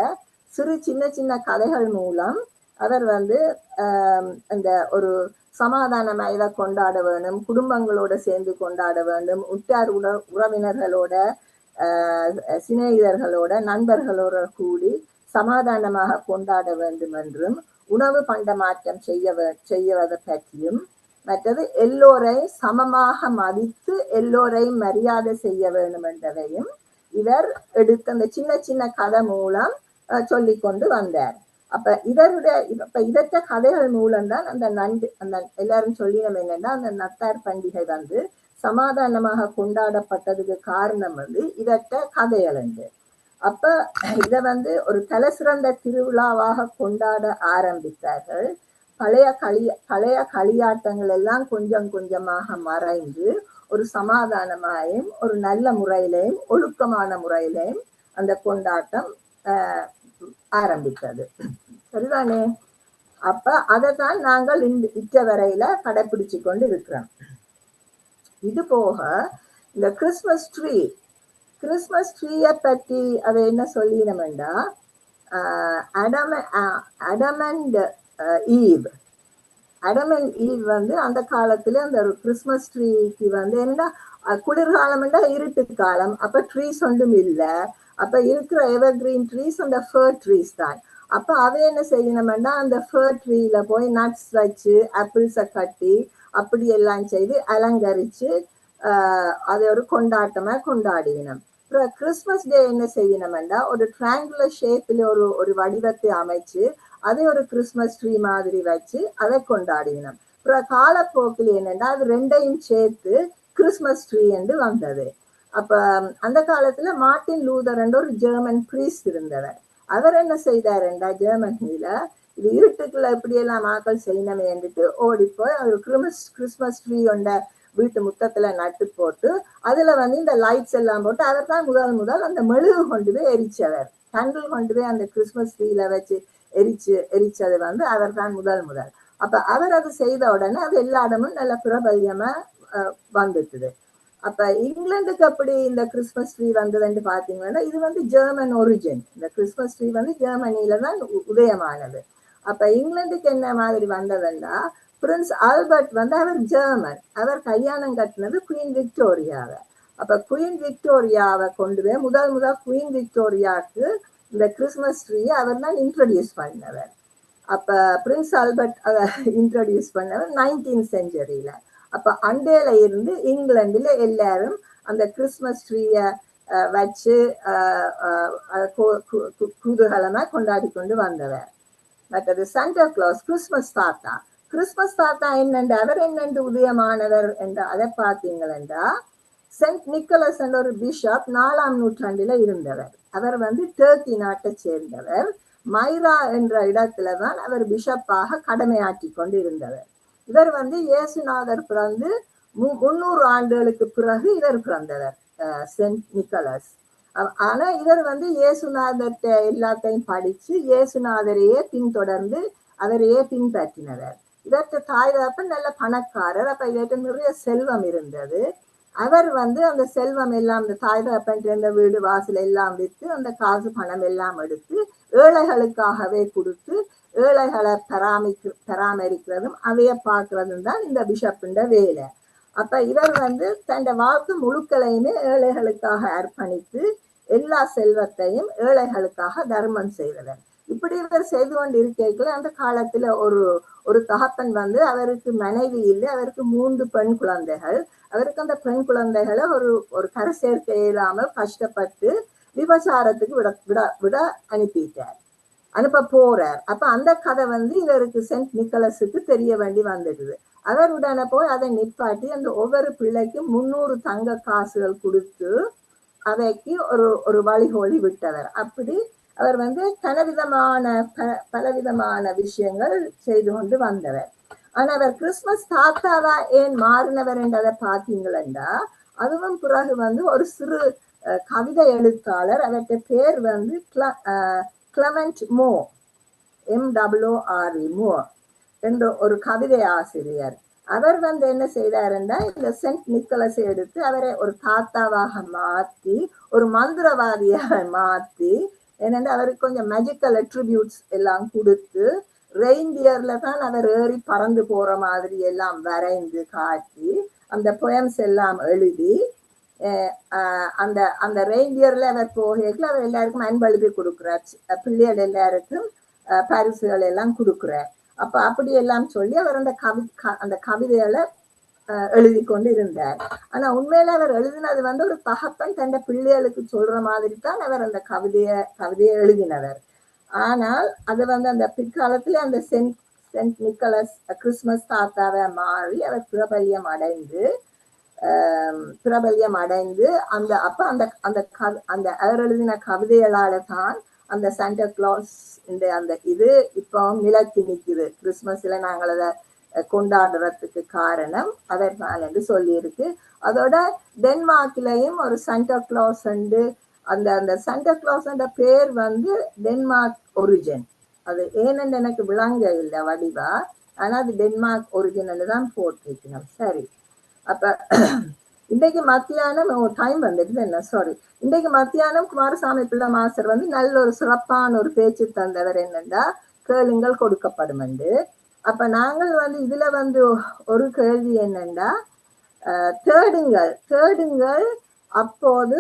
சின்ன சின்ன கதைகள் மூலம் அவர் அந்த ஒரு சமாதானமா இதை கொண்டாட வேண்டும், குடும்பங்களோட சேர்ந்து கொண்டாட வேண்டும், உற்றார் உறவினர்களோட சிநேகிதர்களோட நண்பர்களோட கூடி சமாதானமாக கொண்டாட வேண்டும் என்றும், உணவு பண்டமாற்றம் செய்வதை பற்றியும், மற்றது எல்லோரையும் சமமாக மதித்து எல்லோரையும் மரியாதை செய்ய வேண்டும் என்றதையும் இவர் எடுத்த அந்த சின்ன சின்ன கதை மூலம் சொல்லி கொண்டு வந்தார். அப்ப இதற்ற கதைகள் மூலம்தான் அந்த எல்லாரும் சொல்லினோம் என்னன்னா, அந்த நத்தார் பண்டிகை வந்து சமாதானமாக கொண்டாடப்பட்டதுக்கு காரணம் வந்து இதற்ற கதைகள் உண்டு. அப்ப இத வந்து ஒரு தலை சிறந்த திருவிழாவாக கொண்டாட ஆரம்பித்தார்கள். பழைய களியாட்டங்கள் எல்லாம் கொஞ்சம் கொஞ்சமாக மறைந்து ஒரு சமாதானமாயும் ஒரு நல்ல முறையிலையும் ஒழுக்கமான முறையிலையும் அந்த கொண்டாட்டம் ஆரம்பித்தது. சரிதானே? அப்ப அதைத்தான் நாங்கள் இற்ற வரையில கடைபிடிச்சு கொண்டு இருக்கிறோம். இது போக இந்த கிறிஸ்மஸ் ட்ரீயை பற்றி அதை என்ன சொல்லினோம்டா, ஆடம் அண்ட் ஈவ் வந்து அந்த காலத்துல அந்த கிறிஸ்மஸ் ட்ரீக்கு வந்து என்னன்னா குளிர்காலம் இருட்டு காலம், அப்ப ட்ரீஸ் ஒன்றும் இல்லை. அப்ப இருக்கிற எவர் கிரீன் ட்ரீஸ் அந்த ஃபர் ட்ரீஸ் தான். அப்ப அவை என்ன செய்யணும்னா அந்த ஃபர் ட்ரீல போய் நட்ஸ் வச்சு ஆப்பிள்ஸை கட்டி அப்படி எல்லாம் செய்து அலங்கரிச்சு அதை ஒரு கொண்டாட்டமா கொண்டாடினோம். அப்புறம் கிறிஸ்மஸ் டே என்ன செய்யணும்னா ஒரு ட்ரையாங்குலர் ஷேப்ல ஒரு வடிவத்தை அமைச்சு அதை ஒரு கிறிஸ்மஸ் ட்ரீ மாதிரி வச்சு அதை கொண்டாடினோம். அப்புறம் காலப்போக்கில் என்னன்னா அது ரெண்டையும் சேர்த்து கிறிஸ்மஸ் ட்ரீ என்று வந்தது. அப்ப அந்த காலத்துல மார்ட்டின் லூதர் என்ற ஒரு ஜெர்மன் பிரீஸ்ட் இருந்தவர். அவர் என்ன செய்தாருண்டா, ஜெர்மனியில இது இருட்டுக்குள்ள எப்படியெல்லாம் மக்கள் செய்யணுமே என்றுட்டு ஓடிப்போய் ஒரு கிறிஸ்மஸ் ட்ரீ கொண்ட வீட்டு முத்தத்துல நட்டு போட்டு அதுல வந்து இந்த லைட்ஸ் எல்லாம் போட்டு அவர் தான் முதல் அந்த மெழுகு கொண்டு போய் எரிச்சவர். கண்டில் கொண்டு போய் அந்த கிறிஸ்மஸ் ட்ரீல வச்சு எரிச்சது வந்து அவர் தான் முதல். அப்ப அவர் அது செய்த உடனே அது எல்லா இடமும் நல்ல பிரபல்யமா வந்துட்டுது. அப்ப இங்கிலாந்துக்கு அப்படி இந்த கிறிஸ்மஸ் ட்ரீ வந்ததுன்னு பாத்தீங்கன்னா இது வந்து ஜெர்மன் ஒரிஜின். இந்த கிறிஸ்மஸ் ட்ரீ வந்து ஜெர்மனியில தான் உதயமானது. அப்ப இங்கிலாந்துக்கு என்ன மாதிரி வந்ததுன்னா, பிரின்ஸ் ஆல்பர்ட் வந்து அவர் ஜெர்மன், அவர் கல்யாணம் கட்டினது குயின் விக்டோரியாவை. அப்ப குயின் விக்டோரியாவை கொண்டு போய் முதல் குயின் விக்டோரியாவுக்கு இந்த கிறிஸ்மஸ் ட்ரீயை அவர் தான் இன்ட்ரோடியூஸ் பண்ணவர். அப்ப பிரின்ஸ் ஆல்பர்ட் அதை இன்ட்ரோடியூஸ் பண்ணவர் 19th செஞ்சுரியில. அப்ப அண்டையில இருந்து இங்கிலாந்துல எல்லாரும் அந்த கிறிஸ்மஸ் ட்ரீய வச்சு குதூகலமா கொண்டாடி கொண்டு வந்தவர். மற்றது சாண்டா கிளாஸ், கிறிஸ்மஸ் தாத்தா என்னென்று அவர் என்னென்று உதயமானவர் என்று அதை பார்த்தீங்களா, சென்ட் நிக்கலஸ் என்ற ஒரு பிஷப் 4ஆம் நூற்றாண்டுல இருந்தவர். அவர் வந்து டர்க்கி நாட்டை சேர்ந்தவர். மைரா என்ற இடத்துலதான் அவர் பிஷப்பாக கடமையாற்றி கொண்டு இருந்தவர். இவர் வந்து இயேசுநாதர் பிறந்து 300 ஆண்டுகளுக்கு பிறகு இவர் பிறந்தவர், சென்ட் நிக்கலஸ். ஆனா இவர் வந்து இயேசுநாதர்கிட்ட எல்லாத்தையும் படிச்சு இயேசுநாதரையே பின்தொடர்ந்து அவரையே பின்பற்றினவர். இதற்கு தாய் தகப்பன் நல்ல பணக்காரர். அப்ப இதற்கு நிறைய செல்வம் இருந்தது. அவர் வந்து அந்த செல்வம் எல்லாம் இந்த தாய் தகப்பன் இருந்த வீடு வாசல் எல்லாம் விற்று அந்த காசு பணம் எல்லாம் எடுத்து ஏழைகளுக்காகவே கொடுத்து ஏழைகளை பராமரிக்கிறதும் அவைய பார்க்கறதும் தான் இந்த பிஷப்புண்ட வேலை. அப்ப இவர் வந்து தன் வாழ்க்கை முழுக்களையுமே ஏழைகளுக்காக அர்ப்பணித்து எல்லா செல்வத்தையும் ஏழைகளுக்காக தர்மம் செய்தவர். இப்படி இவர் செய்து கொண்டு இருக்கைக்குள்ள அந்த காலத்துல ஒரு தகப்பன் வந்து அவருக்கு மனைவி இல்லை, அவருக்கு 3 பெண் குழந்தைகள். அவருக்கு அந்த பெண் குழந்தைகளை ஒரு கரை சேர்க்கை இல்லாமல் கஷ்டப்பட்டு விபச்சாரத்துக்கு விட அனுப்ப போறார். அப்ப அந்த கதை வந்து இவருக்கு சென்ட் நிக்கலஸுக்கு தெரிய வேண்டி வந்துடுது. அவர் உடனே போய் அதை நிப்பாட்டி அந்த ஒவ்வொரு பிள்ளைக்கும் 300 தங்க காசுகள் கொடுத்து அவைக்கு ஒரு வழிகோலி விட்டவர். அப்படி அவர் வந்து பலவிதமான விஷயங்கள் செய்து கொண்டு வந்தவர். ஆனா அவர் கிறிஸ்மஸ் தாத்தாவா ஏன் மாறினவர் என்றதை பார்த்தீங்களா, அதுவும் பிறகு வந்து ஒரு சிறு கவிதை எழுத்தாளர், அவருடைய பேர் வந்து கிளமெண்ட் மோ, MOORE மோ என்ற ஒரு கவிதை ஆசிரியர். அவர் வந்து என்ன செய்தாருன்னா இந்த சென்ட் நிக்கலஸை எடுத்து அவரை ஒரு தாத்தாவாக மாற்றி ஒரு மந்திரவாதியாக மாற்றி, என்னென்னா அவருக்கு கொஞ்சம் மேஜிக்கல் அட்ரிபியூட்ஸ் எல்லாம் கொடுத்து ரெயின்டியர்ல தான் அவர் ஏறி பறந்து போற மாதிரி எல்லாம் வரைந்து காட்டி அந்த பொயம்ஸ் எல்லாம் எழுதி அந்த அந்த ரெயின்டியர்ல அவர் போகையில் அவர் எல்லாருக்கும் அன்பளிப்பு கொடுக்குறார், பிள்ளைகள் எல்லாருக்கும் பரிசுகள் எல்லாம் கொடுக்குறார். அப்ப அப்படி எல்லாம் சொல்லி அவர் அந்த கவிதைகளை எழுதி கொண்டு இருந்தார். ஆனா உண்மையில அவர் எழுதினது வந்து ஒரு தகப்பன் தன் பிள்ளைகளுக்கு சொல்ற மாதிரி தான் அவர் அந்த கவிதையை எழுதினவர். ஆனால் அது வந்து அந்த பிற்காலத்துல அந்த சென்ட் நிக்கலஸ் கிறிஸ்துமஸ் தாத்தாவை மாறி அவர் பிரபல்யம் அடைந்து அந்த அப்ப அந்த அந்த அந்த அவர் எழுதின கவிதைகளால தான் அந்த சாண்டா கிளாஸ் அந்த இது இப்போ நிலத்தி நிற்குது. கிறிஸ்துமஸ்ல நாங்கள் அதை கொண்டாடுறதுக்கு காரணம் அவர் தான் என்று சொல்லி இருக்கு. அதோட டென்மார்க்லயும் ஒரு சாண்டா கிளாஸ் உண்டு. அந்த அந்த சாண்டா கிளாஸ் பேர் வந்து டென்மார்க் ஒரிஜின். அது ஏனென்று எனக்கு விளங்க இல்லை வடிவா, ஆனா அது டென்மார்க் ஒரிஜின் தான் போட்டிருக்கணும். சரி, அப்ப இன்றைக்கு மத்தியானம் டைம் வந்துட்டு என்ன சாரி, இன்றைக்கு மத்தியானம் குமாரசாமி பிள்ளை மாஸ்டர் வந்து நல்ல ஒரு சிறப்பான ஒரு பேச்சு தந்தவர். என்னன்னா கேளுங்கள் கொடுக்கப்படும் என்று. அப்ப நாங்கள் வந்து இதுல வந்து ஒரு கேள்வி என்னன்னா தேடுங்கள் அப்போது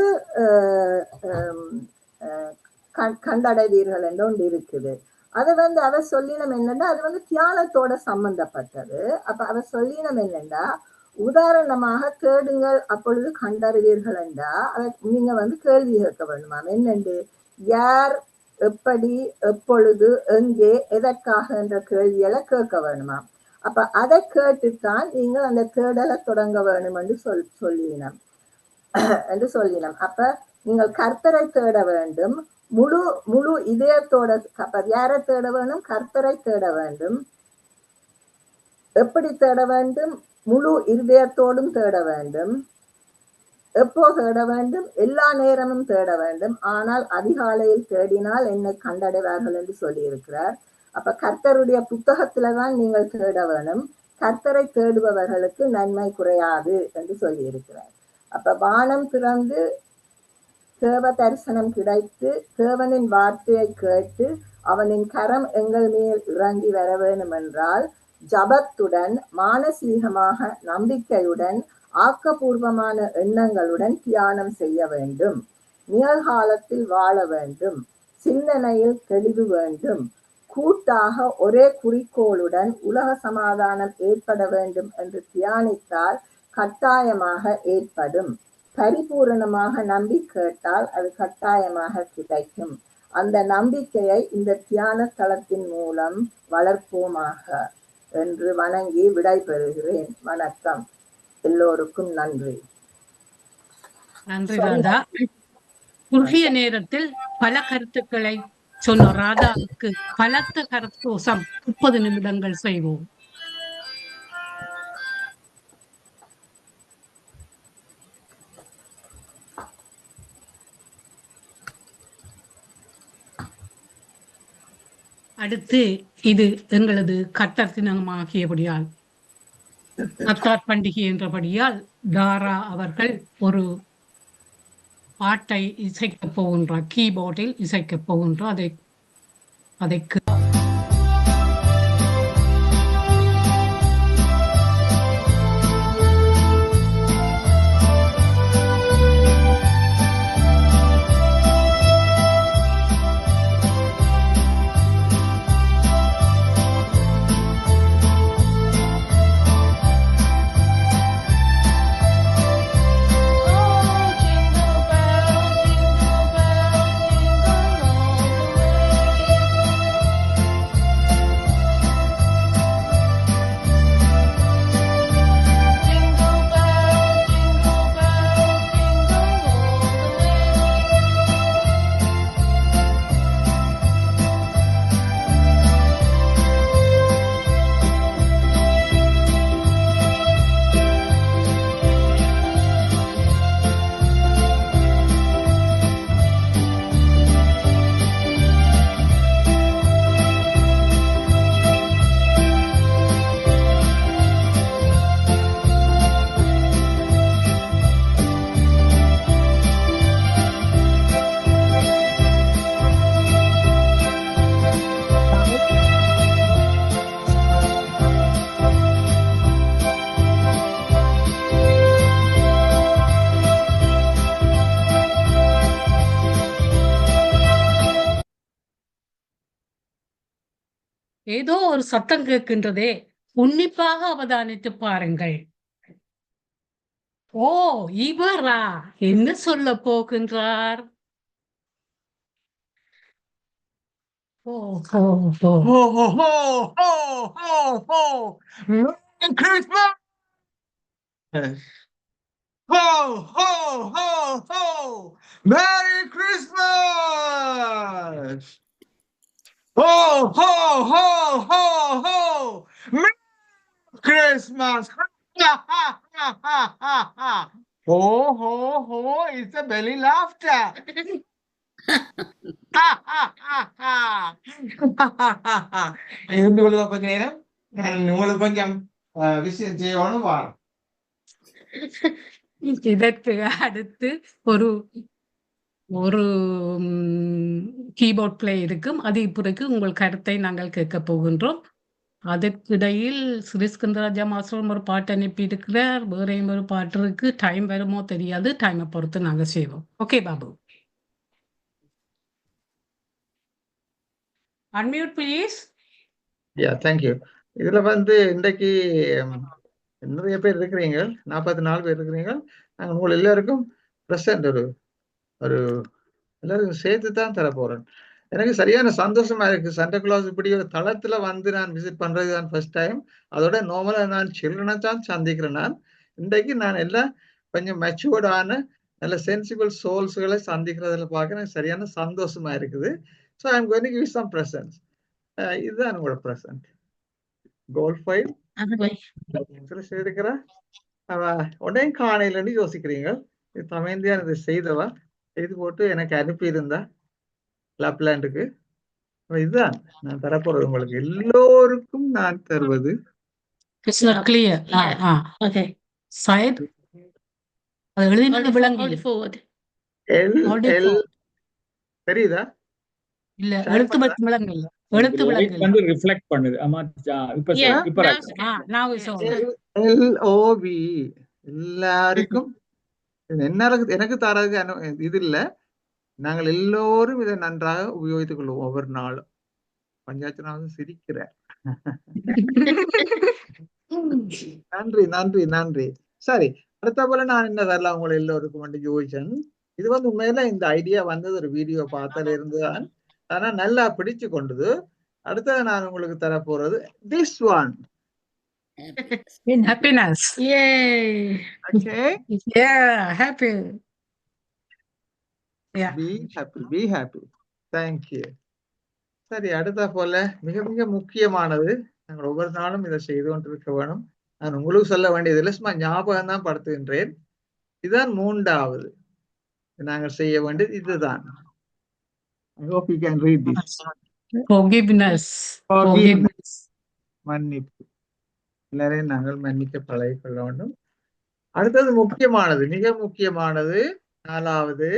கண்டடைவீர்கள் என்று ஒன்று இருக்குது. அது வந்து அவர் சொல்லினம் என்னன்னா அது வந்து தியானத்தோட சம்பந்தப்பட்டது. அப்ப அவர் சொல்லினம் என்னன்னா உதாரணமாக தேடுங்கள் அப்பொழுது கண்டறிவீர்கள் என்றா அதை நீங்க வந்து கேள்வி கேட்க வேண்டுமாம். என்னென்று, யார், எப்படி, எப்பொழுது, எங்கே, எதற்காக என்ற கேள்விகளை கேட்க வேணுமாம். அப்ப அதை கேட்டுத்தான் நீங்கள் அந்த தேடலை தொடங்க வேணும் என்று சொல்லினோம். அப்ப நீங்கள் கர்த்தரை தேட வேண்டும், முழு இதயத்தோட. அப்ப யாரை தேட வேண்டும்? கர்த்தரை தேட வேண்டும். எப்படி தேட வேண்டும்? முழு இருதயத்தோடும் தேட வேண்டும். எப்போ தேட வேண்டும்? எல்லா நேரமும் தேட வேண்டும். ஆனால் அதிகாலையில் தேடினால் என்னை கண்டடைவார்கள் என்று சொல்லி இருக்கிறார். அப்ப கர்த்தருடைய புத்தகத்துலதான் நீங்கள் தேட வேணும். கர்த்தரை தேடுபவர்களுக்கு நன்மை குறையாது என்று சொல்லி இருக்கிறார். அப்ப வானம் திறந்து தேவ தரிசனம் கிடைத்து தேவனின் வார்த்தையை கேட்டு அவனின் கரம் எங்கள் மேல் இறங்கி வர வேண்டும் என்றால் ஜபத்துடன், மானசீகமாக, நம்பிக்கையுடன், ஆக்கப்பூர்வமான எண்ணங்களுடன் தியானம் செய்ய வேண்டும். நிகழ்காலத்தில் வாழ வேண்டும். சிந்தனையில் தெளிவு வேண்டும். கூட்டாக ஒரே குறிக்கோளுடன் உலக சமாதானம் ஏற்பட வேண்டும் என்று தியானித்தால் கட்டாயமாக ஏற்படும். பரிபூரணமாக நம்பி கேட்டால் அது கட்டாயமாக கிடைக்கும். அந்த நம்பிக்கையை இந்த தியான தளத்தின் மூலம் வளர்ப்போமாக என்று வணங்கி விடைபெறுகிறேன். வணக்கம். எல்லோருக்கும் நன்றி. நன்றி ராதா. குறுகிய நேரத்தில் பல கருத்துக்களை சொன்ன ராதாவுக்கு பலத்த கரகோஷம் 30 நிமிடங்கள் செய்வோம். அடுத்து இது எங்களது கர்த்தர் தினமாகியபடியால், கர்த்தர் பண்டிகை என்றபடியால் தாரா அவர்கள் ஒரு பாட்டை இசைக்கப் போகின்றார். கீபோர்டில் இசைக்கப் போகின்றார். அதை ஏதோ ஒரு சத்தம் கேட்கின்றதே, உன்னிப்பாக அவதானித்து பாருங்கள். ஓ, இவரா? என்ன சொல்ல போகின்றார்? ஓ ஓ ஓ Ho, ho, ho, ho, ho, ho. Merry Christmas! Ho, ho, ho, ho. Merry Christmas! Ho, ho, ho, ho, ho. Merry Christmas! Ha, ha, ha, ha, ha, ha. Ho, ho, ho. It's a belly laughter. இருந்து கொள்ளுதா கொஞ்ச நேரம் நான் உங்களுக்கு கொஞ்சம் விஷயம் செய்யணும் வாரம். இதற்கு அடுத்து ஒரு ஒரு கீபோர்ட் பிளே இருக்கும். அது பிறகு உங்கள் கருத்தை நாங்கள் கேட்க போகின்றோம். அதற்கிடையில் ஸ்ரீஸ்கந்தராஜா மாஸ்டரும் ஒரு பாட்டு அனுப்பி இருக்கிறார். வேறையும் ஒரு பாட்டு இருக்கு. டைம் வருமோ தெரியாது. டைமை பொறுத்து நாங்க செய்வோம். Okay Babu, unmute please. Thank you. இதுல இன்றைக்கு நிறைய பேர் இருக்கிறீங்க, 44 பேர் இருக்கிறீங்க. நாங்கள் உங்கள் எல்லாருக்கும் ப்ரெசன்ட் ஒரு எல்லாருக்கும் சேர்த்து தான் தர போறேன். எனக்கு சரியான சந்தோஷமா இருக்கு. சாண்டா கிளாஸ் இப்படி ஒரு தளத்துல நான் விசிட் பண்றது தான் ஃபர்ஸ்ட் டைம். அதோட நார்மலா நான் சில்ட்ரனை தான் சந்திக்கிறேன். நான் இன்றைக்கு நான் எல்லாம் கொஞ்சம் மெச்சூர்டான நல்ல சென்சிபிள் சோல்ஸ்களை சந்திக்கிறதுல பார்க்க எனக்கு சரியான சந்தோஷமா இருக்குது. So I'm going to give some presents. இதுதான் உங்களோட பிரசன்ட். கோல்ட் ஃபைல் செய்திருக்கிற அவ உடனே காணையிலன்னு யோசிக்கிறீங்க. இது தமைந்தியான் இதை செய்தவா செய்து போட்டு எனக்கு அனுப்பியிருந்தா லாப்லாண்டுக்கு. இதுதான் நான் தரப்போறது. உங்களுக்கு எல்லோருக்கும் நான் தருவது கிளியர். ஓகே சைட் அது எழுதினது விளங்கி தெரியுதா? இல்ல எழுத்து மட்டும் விளங்கி இல்ல எழுத்து விளங்கி ரிஃப்ளெக்ட் பண்ணுது. ஆமா இப்ப now is on. LOV எல்லாருக்கும் எனக்கு தரதுக்கு இது இல்ல. நாங்கள் எல்லோரும் இதை நன்றாக உபயோகித்துக் கொள்வோம் ஒவ்வொரு நாளும். பஞ்சாயத்து சிரிக்கிற. நன்றி நன்றி நன்றி. சரி, அடுத்த போல நான் என்ன தரலாம் உங்களை எல்லோருக்கும் யோசிச்சேன். இது உண்மையில இந்த ஐடியா வந்தது ஒரு வீடியோ பார்த்தல இருந்துதான். ஆனா நல்லா பிடிச்சு கொண்டது. அடுத்தது நான் உங்களுக்கு தர போறது this one. Happiness. Yay. Okay. Yeah, happy. Yeah. Be happy. Thank you. சரி, அடுத்த போல மிக மிக முக்கியமானது. நாங்கள் ஒவ்வொரு நாளும் இதை செய்து கொண்டிருக்க வேணும். நான் உங்களுக்கு சொல்ல வேண்டியதில்லை, சும்மா ஞாபகம் தான் படுத்துகின்றேன். இதுதான் 3வது நாங்கள் செய்ய வேண்டியது. இதுதான். I hope you can read this. Forgiveness. மன்னிப்பு. எல்லாரையும் நாங்கள் மன்னிக்க பழகிக்கொள்ள வேண்டும். அடுத்தது முக்கியமானது, மிக முக்கியமானது, 4வது.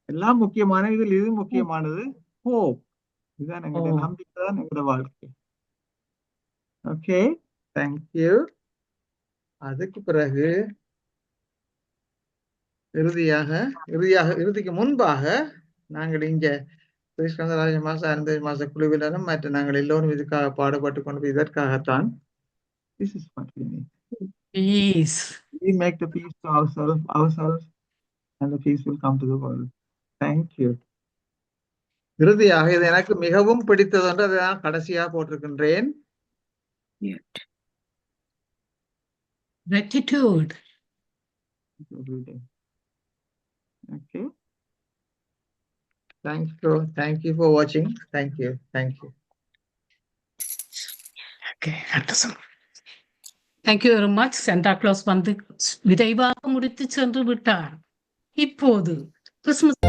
எல்லாம் முக்கியமான இதில் இது முக்கியமானது. hope. இதுதான் எங்களுடைய நம்பிக்கை, தான் எங்களோட வாழ்க்கை. Okay, thank you. அதுக்கு பிறகு இறுதிக்கு முன்பாக நாங்கள் இங்க ஸ்ரீஸ்கந்தராஜ மாசம் 5 மாச குழுவினரும் மற்ற நாங்கள் எல்லோரும் இதுக்காக பாடுபட்டு கொண்டு இதற்காகத்தான். This is what we need. Peace. We make the peace to ourselves and the peace will come to the world. Thank you. இறுதியாக இது எனக்கு மிகவும் பிடித்தது என்று அதை நான் கடைசியாக போட்டிருக்கின்றேன். Gratitude. Okay. Thank you for watching. Thank you. Okay, thank you very much. Santa Claus விரைவாக முடித்து சென்று விட்டார். இப்போது கிறிஸ்துமஸ்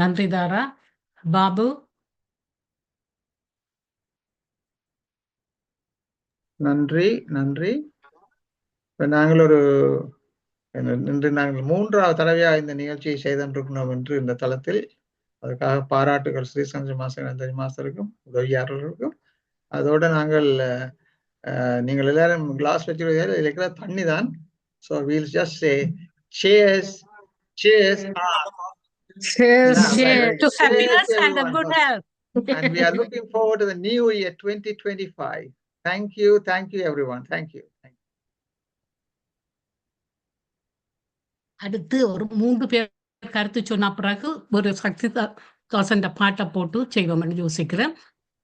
நன்றி தாரா. பாபு. நன்றி நன்றி. இப்ப நாங்கள் இன்று நாங்கள் 3வது தடவையாக இந்த நிகழ்ச்சியை செய்திருக்கிறோம் என்று இந்த தளத்தில். அதுக்காக பாராட்டுகள் ஸ்ரீசங்கர் மாஸ்டருக்கும் உதவியாளர்களுக்கும். அதோட நாங்கள் நீங்கள் எல்லாரும் கிளாஸ் வச்சுருவீர்கள், இருக்கிற தண்ணி தான். So we'll just say cheers, cheers. Cheers to Cheers, happiness and a everyone. good health. And we are looking forward to the new year 2025. Thank you everyone. Thank you. அடுத்து ஒரு 3 பேர் கருத்து சொன்ன பிறகு ஒரு சக்தி தாசன் பாட்டை போட்டு செய்வோம்னு யோசிக்கிறேன்.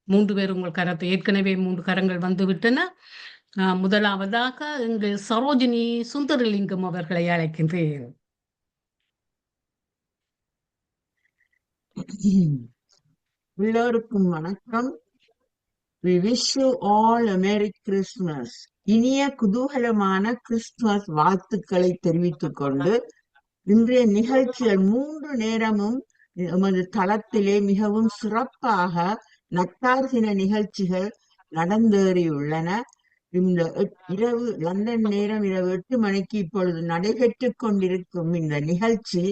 3 பேர் உங்கள் கரத்தை, ஏற்கனவே 3 கரங்கள் வந்து விட்டன. முதலாவதாக இங்கு சரோஜினி சுந்தரலிங்கம் அவர்களை அழைக்கின்றேன். எல்லோருக்கும் வணக்கம். We wish you all a Merry Christmas. இனிய குதூகலமான கிறிஸ்துமஸ் வாழ்த்துக்களை தெரிவித்துக் கொண்டு இன்றைய நிகழ்ச்சிகள் 3 நேரமும் எமது தளத்திலே மிகவும் சிறப்பாக நத்தார் தின நிகழ்ச்சிகள் நடந்தேறியுள்ளன. இந்த இரவு லண்டன் நேரம் இரவு 8 மணிக்கு இப்பொழுது நடைபெற்றுக் கொண்டிருக்கும் இந்த நிகழ்ச்சி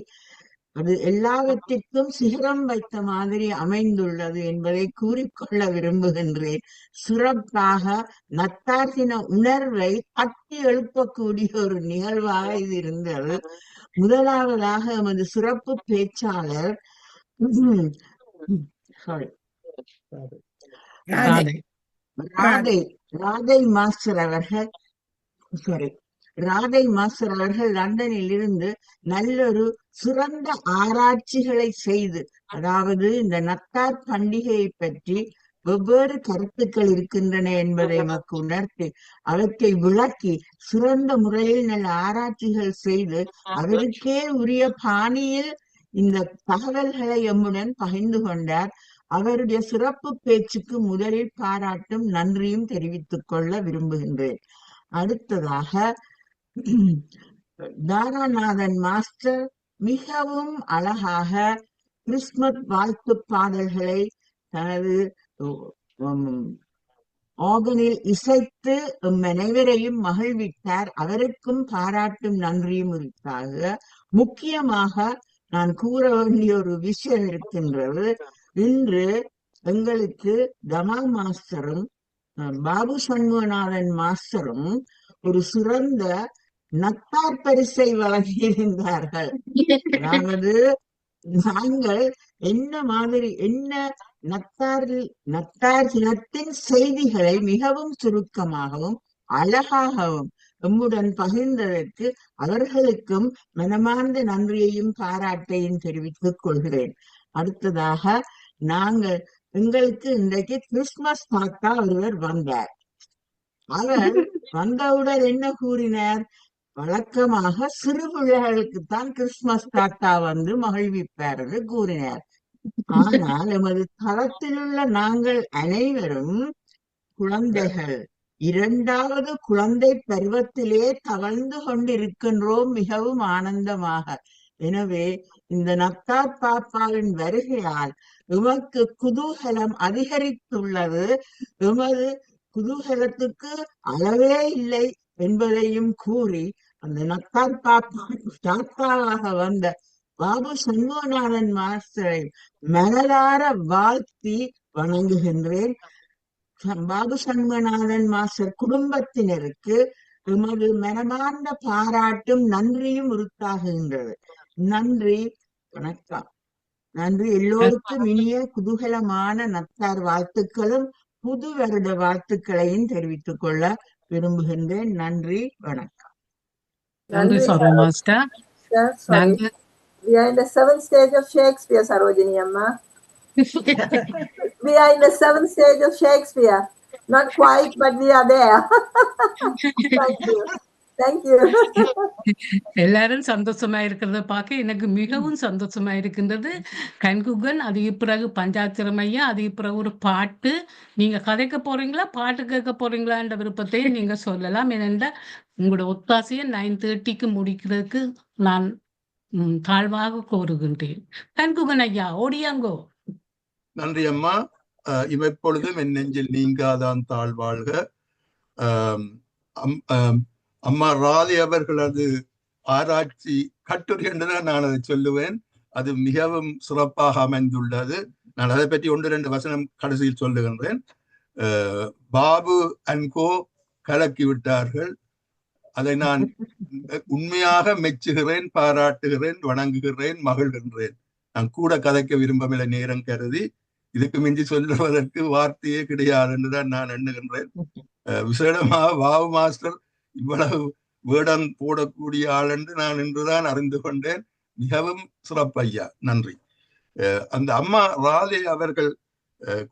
அது எல்லாவற்றிற்கும் சிகரம் வைத்த மாதிரி அமைந்துள்ளது என்பதை கூறிக்கொள்ள விரும்புகின்றேன். சிறப்பாக நத்தார் தின உணர்வை தட்டி எழுப்பக்கூடிய ஒரு நிகழ்வாக இது இருந்தது. முதலாவதாக எமது சிறப்பு பேச்சாளர் ராதை மாஸ்டர் அவர்கள் லண்டனில் இருந்து நல்லொரு சிறந்த ஆராய்ச்சிகளை செய்து, அதாவது இந்த நத்தார் பண்டிகையை பற்றி வெவ்வேறு கருத்துக்கள் இருக்கின்றன என்பதை நமக்கு உணர்த்தி அவற்றை விளக்கி சிறந்த முறையில் நல்ல ஆராய்ச்சிகள் செய்து அவருக்கே உரிய பாணியில் இந்த தகவல்களை எம்முடன் பகிர்ந்து கொண்டார். அவருடைய சிறப்பு பேச்சுக்கு முதலில் பாராட்டும் நன்றியும் தெரிவித்துக் கொள்ள விரும்புகின்றேன். அடுத்ததாக தாராநாதன் மாஸ்டர் மிகவும் அழகாக கிறிஸ்துமஸ் வாழ்த்து பாடல்களை தனது ஆர்கனில் இசைத்து அனைவரையும் மகிழ்வித்தார். அவருக்கும் பாராட்டும் நன்றியும் இருக்காக. முக்கியமாக நான் கூற வேண்டிய ஒரு விஷயம் இருக்கின்றது. இன்று எங்களுக்கு தமா மாஸ்டரும் பாபு சண்முகநாதன் மாஸ்டரும் ஒரு சிறந்த நத்தார் பரிசை வழங்கியிருந்தார்கள். அதாவது நாங்கள் என்ன நத்தார் தினத்தின் செய்திகளை மிகவும் சுருக்கமாகவும் அழகாகவும் எம்முடன் பகிர்ந்ததற்கு அவர்களுக்கும் மனமார்ந்த நன்றியையும் பாராட்டையும் தெரிவித்துக் கொள்கிறேன். அடுத்ததாக எங்களுக்கு இன்றைக்கு கிறிஸ்துமஸ் தாத்தா ஒருவர் வந்தார். அவர் வந்தவுடன் என்ன கூறினார்? வழக்கமாக சிறு பிள்ளைகளுக்குத்தான் கிறிஸ்துமஸ் தாத்தா வந்து மகிழ்விப்பார் என்று கூறினார். ஆனால் எமது தளத்தில் உள்ள நாங்கள் அனைவரும் குழந்தைகள், 2வது குழந்தை பருவத்திலே தவழ்ந்து கொண்டிருக்கின்றோம் மிகவும் ஆனந்தமாக. எனவே இந்த நத்தார் பாப்பாவின் வருகையால் எமக்கு குதூகலம் அதிகரித்துள்ளது. எமது குதூகலத்துக்கு அளவே இல்லை என்பதையும் கூறி அந்த நத்தார் பாப்பா தாத்தாவாக வந்த பாபு சண்முகநாதன் மாஸ்டரை மனதார வாழ்த்தி வணங்குகின்றேன். பாபு சண்முகநாதன் மாஸ்டர் குடும்பத்தினருக்கு எமது மனமார்ந்த பாராட்டும் நன்றியும் உறுத்தாகுகின்றது. நன்றி, வணக்கம். நன்றி. எல்லோருக்கும் இனிய குதூகலமான நத்தார் வாழ்த்துக்களும் புது வருட வாழ்த்துக்களையும் தெரிவித்துக் கொள்ள விரும்புகின்றேன். நன்றி, வணக்கம். நன்றி Saro master. We are in the 7th stage of Shakespeare, Sarojini Amma. We are in the 7th stage of Shakespeare. Not quite, but we are there. Thank you. எல்லாரும் சந்தோஷமா இருக்கிறத பார்க்க எனக்கு மிகவும் சந்தோஷமா இருக்கின்றது. கண்குகன், அதுக்கு பிறகு பஞ்சாத்திரமையா, அதுக்கு பிறகு ஒரு பாட்டு. நீங்க கதைக்க போறீங்களா, பாட்டு கேட்க போறீங்களா என்ற விருப்பத்தையும் நீங்க சொல்லலாம். ஏனென்றால் உங்களோட ஒத்தாசையை 9:30க்கு முடிக்கிறதுக்கு நான் தாழ்வாக கோருகின்றேன். தன்குகன் ஐயா ஓடியாங்கோ. நன்றி அம்மா. இமைப்பொழுதும் என் நெஞ்சில் நீங்காதான் தாழ்வாழ்க. அம்மா ராதி அவர்களது ஆராய்ச்சி கட்டுரை என்றுதான் நான் அதை சொல்லுவேன். அது மிகவும் சிறப்பாக அமைந்துள்ளது. நான் அதை பற்றி 1-2 வசனம் கடைசியில் சொல்லுகின்றேன். பாபு அண்ட் கோ கலக்கி விட்டார்கள். அதை நான் உண்மையாக மெச்சுகிறேன், பாராட்டுகிறேன், வணங்குகிறேன், மகிழ்கின்றேன். நான் கூட கதைக்க விரும்பவில்லை நேரம் கருதி. இதுக்கு மிஞ்சி சொல்லுவதற்கு வார்த்தையே கிடையாது என்றுதான் நான் எண்ணுகின்றேன். விசேடமாக பாபு மாஸ்டர் இவ்வளவு வேடம் போடக்கூடிய ஆள் என்று நான் இன்றுதான் அறிந்து கொண்டேன். மிகவும் சிறப்பையா, நன்றி. அந்த அம்மா ராதே அவர்கள்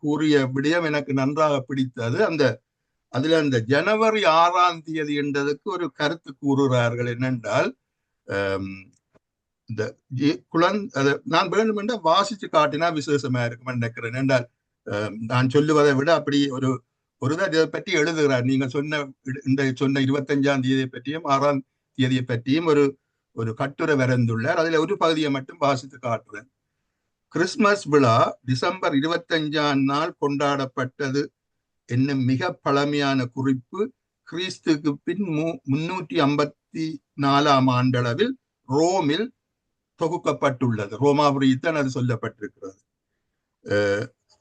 கூறிய விடயம் எனக்கு நன்றாக பிடித்தது. அதுல அந்த ஜனவரி 6ஆம் தேதி என்றதுக்கு ஒரு கருத்து கூறுகிறார்கள். என்னென்றால் இந்த நான் வேண்டும் என்றால் வாசிச்சு காட்டினா விசேஷமா இருக்கும் நினைக்கிறேன். என்றால் நான் சொல்லுவதை விட அப்படி ஒரு இதை பற்றி எழுதுகிறார். நீங்க சொன்ன 25ஆம் தேதியை பற்றியும் 6ஆம் தேதியை பற்றியும் ஒரு கட்டுரை வரைந்துள்ளார். அதுல ஒரு பகுதியை மட்டும் வாசித்து காட்டுறேன். கிறிஸ்துமஸ் விழா டிசம்பர் 25ஆம் நாள் கொண்டாடப்பட்டது என்னும் மிக பழமையான குறிப்பு கிறிஸ்துக்கு பின் 354ஆம் ஆண்டளவில் ரோமில் தொகுக்கப்பட்டுள்ளது. ரோமாபுரித்தான் அது சொல்லப்பட்டிருக்கிறது.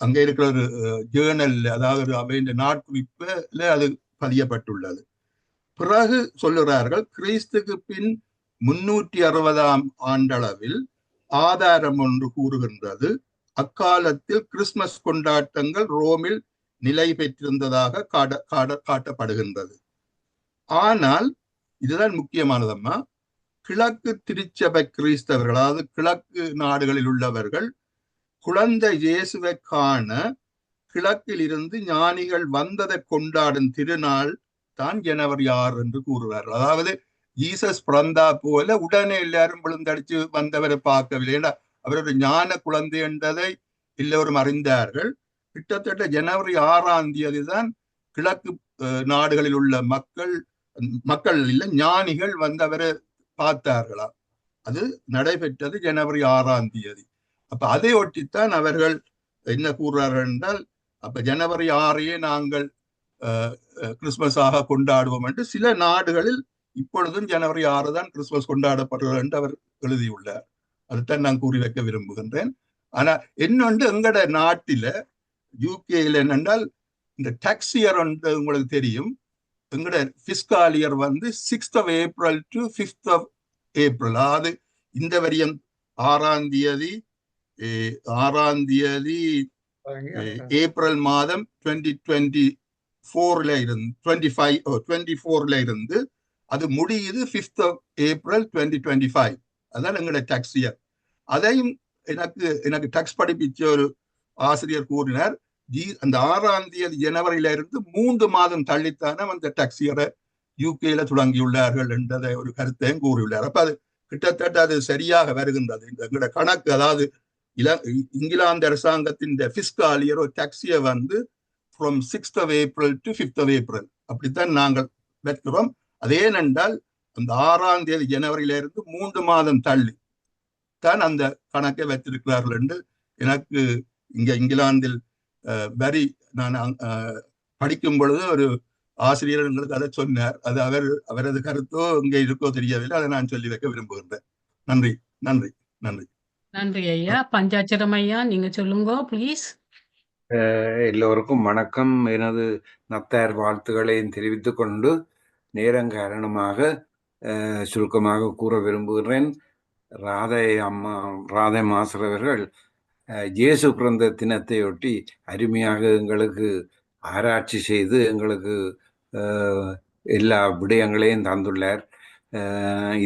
அங்கே இருக்கிற ஒரு ஜேர்னல், அதாவது அவையின் நாட்குறிப்புல அது பதியப்பட்டுள்ளது. பிறகு சொல்லுகிறார்கள், கிறிஸ்துக்கு பின் 360ஆம் ஆண்டளவில் ஆதாரம் ஒன்று கூறுகின்றது. அக்காலத்தில் கிறிஸ்துமஸ் கொண்டாட்டங்கள் ரோமில் நிலை பெற்றிருந்ததாக காட்டப்படுகின்றது. ஆனால் இதுதான் முக்கியமானதம்மா, கிழக்கு திருச்சபை கிறிஸ்தவர்கள், அதாவது கிழக்கு நாடுகளில் உள்ளவர்கள் குழந்தை இயேசுவை காண கிழக்கில் இருந்து ஞானிகள் வந்ததை கொண்டாடும் திருநாள் தான் ஜனவரி 6 என்று கூறுவார்கள். அதாவது ஜீசஸ் பிறந்தா போல உடனே எல்லாரும் விழுந்தடிச்சு வந்தவரை பார்க்கவில்லை. ஏன்னா அவர் ஒரு ஞான குழந்தை என்றதை எல்லோரும் அறிந்தார்கள். கிட்டத்தட்ட ஜனவரி 6ஆம் தேதி தான் கிழக்கு நாடுகளில் உள்ள மக்கள் இல்லை, ஞானிகள் வந்தவரை பார்த்தார்களா. அது நடைபெற்றது ஜனவரி 6ஆம் தேதி. அப்ப அதை ஒட்டித்தான் அவர்கள் என்ன கூறுறார்கள் என்றால், அப்ப ஜனவரி 6ஐயே நாங்கள் கிறிஸ்துமஸாக கொண்டாடுவோம் என்று சில நாடுகளில் இப்பொழுதும் ஜனவரி 6 தான் கிறிஸ்துமஸ் கொண்டாடப்படுகிறது என்று அவர் எழுதியுள்ளார். அதுதான் நான் கூறி வைக்க விரும்புகின்றேன். ஆனா இன்னொன்று, எங்கட நாட்டில யூகேல என்னென்றால் இந்த டாக்ஸ் இயர் உங்களுக்கு தெரியும். எங்கட fiscal year 6th of April to 5th of April. அதாவது இந்த வரியம் 6ஆம் தேதி ஏப்ரல் மாதம் 2024ல இருந்து 24ல இருந்து அது முடியுது 5th of April 2025. அதான் எங்களோட டாக்ஸ் இயர். அதையும் எனக்கு டாக்ஸ் படிப்பிச்ச ஒரு ஆசிரியர் கூறினார், அந்த 6ஆம் தேதி ஜனவரியில இருந்து 3 மாதம் தள்ளித்தானே அந்த டாக்ஸ் இயரை யூகேல தொடங்கியுள்ளார்கள் என்றதை ஒரு கருத்தையும் கூறியுள்ளார். அப்ப அது கிட்டத்தட்ட அது சரியாக வருகின்றது. எங்களோட கணக்கு, அதாவது இங்கிலாந்து அரசாங்கத்தின் fiscal year tax year from 6th of April to 5th of April அப்படித்தான் நாங்கள் வைக்கிறோம். அதே என்றால் அந்த 6ஆம் தேதி ஜனவரியில இருந்து 3 மாதம் தள்ளி தான் அந்த கணக்கை வைத்திருக்கிறார்கள் என்று எனக்கு இங்க இங்கிலாந்தில் நான் படிக்கும் பொழுது ஒரு ஆசிரியர் எங்களுக்கு அதை சொன்னார். அது அவரது கருத்தோ இங்கே இருக்கோ தெரியவில்லை. அதை நான் சொல்லி வைக்க விரும்புகின்றேன். நன்றி நன்றி நன்றி நன்றி ஐயா. பஞ்சாட்சரம் ஐயா, நீங்க சொல்லுங்க ப்ளீஸ். எல்லோருக்கும் வணக்கம். எனது நத்தார் வாழ்த்துக்களையும் தெரிவித்துக் கொண்டு நேரம் காரணமாக சுருக்கமாக கூற விரும்புகிறேன். ராதை மாஸ்டர் அவர்கள் இயேசு பிறந்த தினத்தையொட்டி அருமையாக எங்களுக்கு ஆராய்ச்சி செய்து எங்களுக்கு எல்லா விடயங்களையும் தந்துள்ளார்.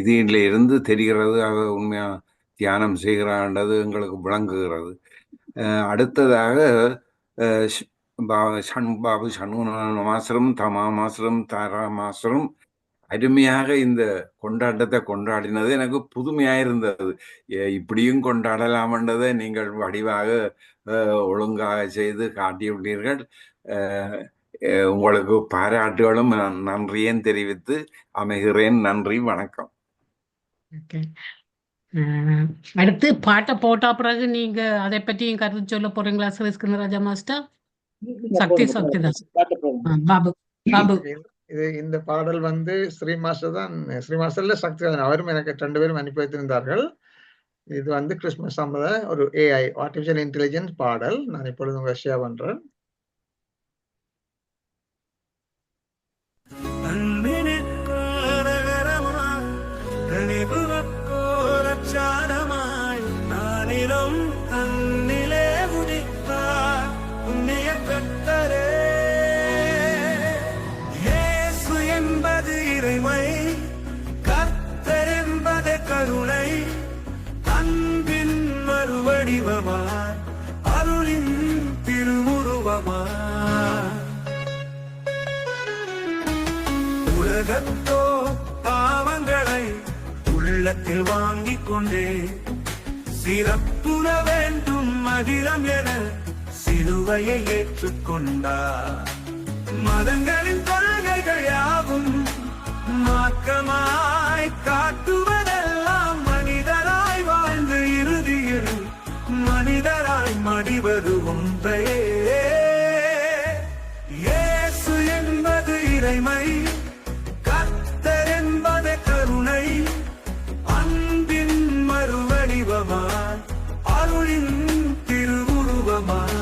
இதிலிருந்து தெரிகிறது அவர் உண்மையாக தியானம் செய்கிறான்றது எங்களுக்கு விளங்குகிறது. அடுத்ததாக பாபு சண்முக மாஸ்டரும் தமா மாஸ்டரும் தாரா மாஸ்டரும் அருமையாக இந்த கொண்டாட்டத்தை கொண்டாடினது எனக்கு புதுமையாக இருந்தது. இப்படியும் கொண்டாடலாம்ன்றதை நீங்கள் வடிவாக ஒழுங்காக செய்து காட்டியுள்ளீர்கள். உங்களுக்கு பாராட்டுகளும் நன்றியும் தெரிவித்து அமைகிறேன். நன்றி, வணக்கம். அடுத்து பாட்டை போட்டா பிறகு நீங்க அதை பற்றியும் கருத்து சொல்ல போறீங்களா ஸ்ரீஸ்கந்தராஜா மாஸ்டர்? சக்தி சக்திதாஸ் பாபு பாபு இந்த பாடல் வந்து ஸ்ரீ மாஸ்டர்ல சக்திவேதன் அவரும் எனக்கு 2 பேரும் அனுப்பி வைத்திருந்தார்கள். இது வந்து கிறிஸ்துமஸ் சம்பந்த ஒரு AI ஆர்டிபிஷியல் இன்டெலிஜென்ஸ் பாடல். நான் இப்பொழுது உங்க ஷேர் பண்றேன். கருணை அன்பின் மறுவடிவமாய் அருளின் திருவுருவமாய் உலகத்தோ பாவங்களை உள்ளத்தில் வாங்கிக் கொண்டே சிறப்புற வேண்டும் மகிழம் என சிலுவையை ஏற்றுக்கொண்டார். மதங்களின் கொள்கைகள் யாவும் மார்க்கமாய் காட்டுவதெல்லாம் மனிதராய் வாழ்ந்து இறுதியில் மனிதராய் மடிவது ஒன்றையே. இயேசு என்பது இறைமை, கர்த்தர் என்பது கருணை, அன்பின் மறுவடிவமாய் அருளின் திருவுருவமாய்.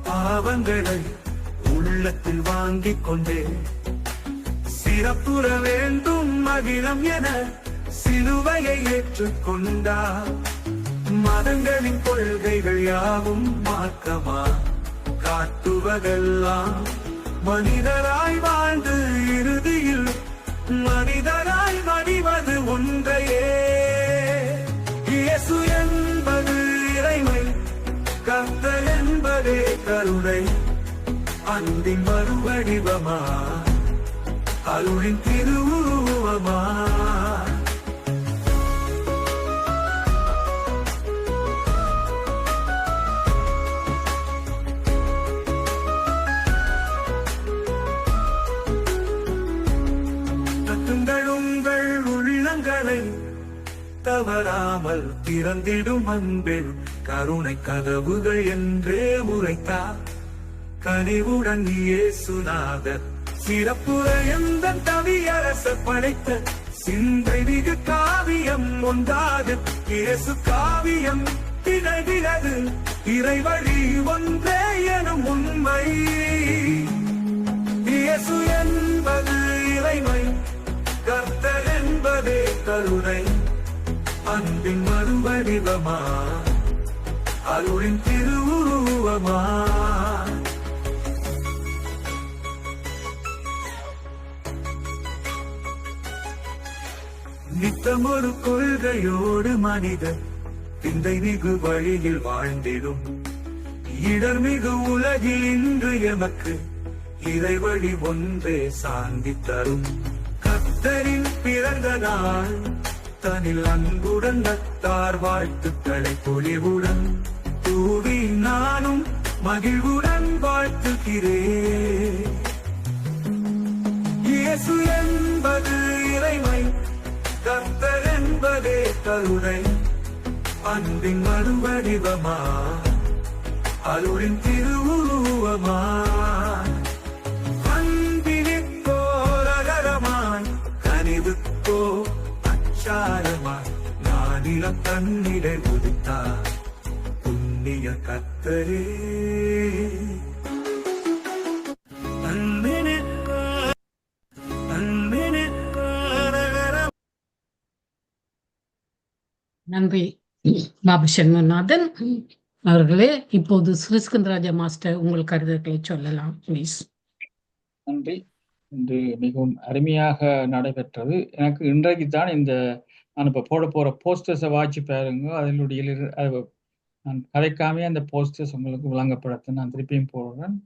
பாவங்களை உள்ளத்தில் வாங்கிக் கொண்டே சிறப்புற வேண்டும் மகிழம் என சிலுவையை ஏற்றுக்கொண்டார். மதங்களின் கொள்கைகள் யாவும் மார்க்கமா காட்டுவதெல்லாம் மனிதராய் வாழ்ந்து இறுதியில் மனிதராய் மடிவது ஒன்றையே. இயேசு என்பது இறைமை, கர்த்தர் என்பதே கருணை, அன்பின் மறுவடிவமா அருளின் திருவுருவமா. உங்கள் உள்ளங்களை தவறாமல் திறந்திடும் அன்பில் கருணை கதவுகள் என்றே உரைத்தார். கனிவுடன் இயேசுநாதர் சிறப்புற எந்த தவியரசர் படைத்த சிந்தை மிகு காவியம் ஒன்றாது. இயேசு காவியம் திகழ்கிறது இறைவழி ஒன்றே எனும் உண்மை. இயேசு என்பது இறைமை, கர்த்தர் என்பதே கருணை, அன்பின் மறுவடிவமா அருளின் திருவுருவமா. நித்தமொரு கொள்கையோடு மனிதர் இந்த மிகு வழியில் வாழ்ந்திடும். இடர் மிகு உலகில் இன்று எமக்கு இறைவழி ஒன்றே சாந்தி தரும். கர்த்தரின் பிறந்த நாள் தனில் அன்புடன் நத்தார் வாழ்த்துக்களை பொலிவுடன் தூவி நானும் மகிழ்வுடன் வாழ்த்துகிறேன். இயேசு என்பது இறைமை, கர்த்தர் என்பதே கருணை, அன்பின் மறுவடிவமா அருளின் திருவுருவமா. அன்பினிக்கோ ரகரமாய் கனிவுக்கோ அச்சாரமாய் நானிலம் தன்னிடை உதித்தார் புண்ணிய கர்த்தரே. நன்றி பாபு சண்முகநாதன் அவர்களே. இப்போது ஸ்ரீஸ்கந்தராஜா மாஸ்டர் உங்கள் கருத்துக்களை சொல்லலாம் ப்ளீஸ். நன்றி. இன்று மிகவும் அருமையாக நடைபெற்றது. எனக்கு இன்றைக்கு தான் நான் இப்போ போட போகிற போஸ்டர்ஸை வாட்சி பாருங்க. அதனுடைய நான் கதைக்காமே அந்த போஸ்டர்ஸ் உங்களுக்கு விளங்கப்படுத்த நான் திருப்பியும் போடுறேன்.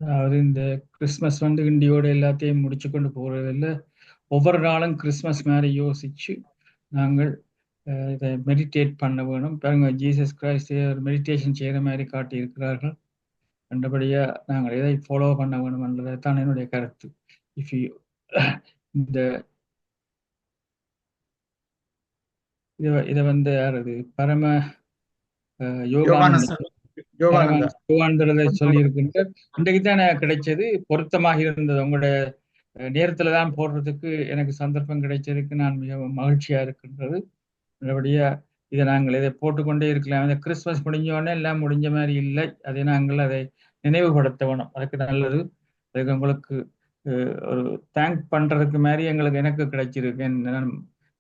அதாவது இந்த கிறிஸ்மஸ் வந்து இண்டியோட எல்லாத்தையும் முடிச்சு கொண்டு போறதில்ல, ஒவ்வொரு நாளும் கிறிஸ்மஸ் மாதிரி யோசிச்சு நாங்கள் இதை மெடிடேட் பண்ண வேணும். பாருங்க, ஜீசஸ் கிரைஸ்ட் ஒரு மெடிடேஷன் செய்கிற மாதிரி காட்டியிருக்கிறார்கள். கண்டபடியா நாங்கள் எதை ஃபாலோ பண்ண வேணும் என்றதை தான் என்னுடைய கருத்து. இஃப் யூ இந்த இதை வந்து யார் அது பரம யோகானந்த யோகானந்தரை சொல்லியிருக்கின்ற இன்றைக்கு தான் எனக்கு கிடைச்சது, பொருத்தமாக இருந்தது. உங்களுடைய நேரத்துல தான் போடுறதுக்கு எனக்கு சந்தர்ப்பம் கிடைச்சதுக்கு நான் மிக மகிழ்ச்சியா இருக்கின்றது. நல்லபடியா இதை நாங்கள் இதை போட்டுக்கொண்டே இருக்கலாம். இந்த கிறிஸ்மஸ் முடிஞ்சோடனே எல்லாம் முடிஞ்ச மாதிரி இல்லை, அதை நாங்கள் அதை நினைவுபடுத்த வேணும். அதுக்கு நல்லது. அதுக்கு உங்களுக்கு ஒரு தேங்க் பண்றதுக்கு மாதிரி எனக்கு கிடைச்சிருக்கு.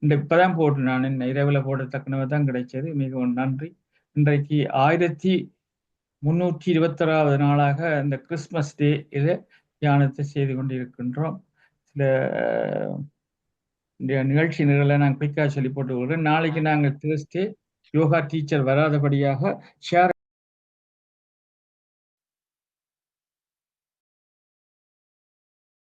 இப்பதான் போட்டு நான் இரவுல போடத்தக்கனவ தான் கிடைச்சது. மிகவும் நன்றி. இன்றைக்கு 1321வது நாளாக இந்த கிறிஸ்மஸ் டே இதை தியானத்தை செய்து கொண்டிருக்கின்றோம். சில நிகழ்ச்சி நிரலை நாங்கள் குயிக்காக சொல்லி போட்டு விடுறேன். நாளைக்கு நாங்கள் தேர்ஸ்டே யோகா டீச்சர் வராதபடியாக ஷேர்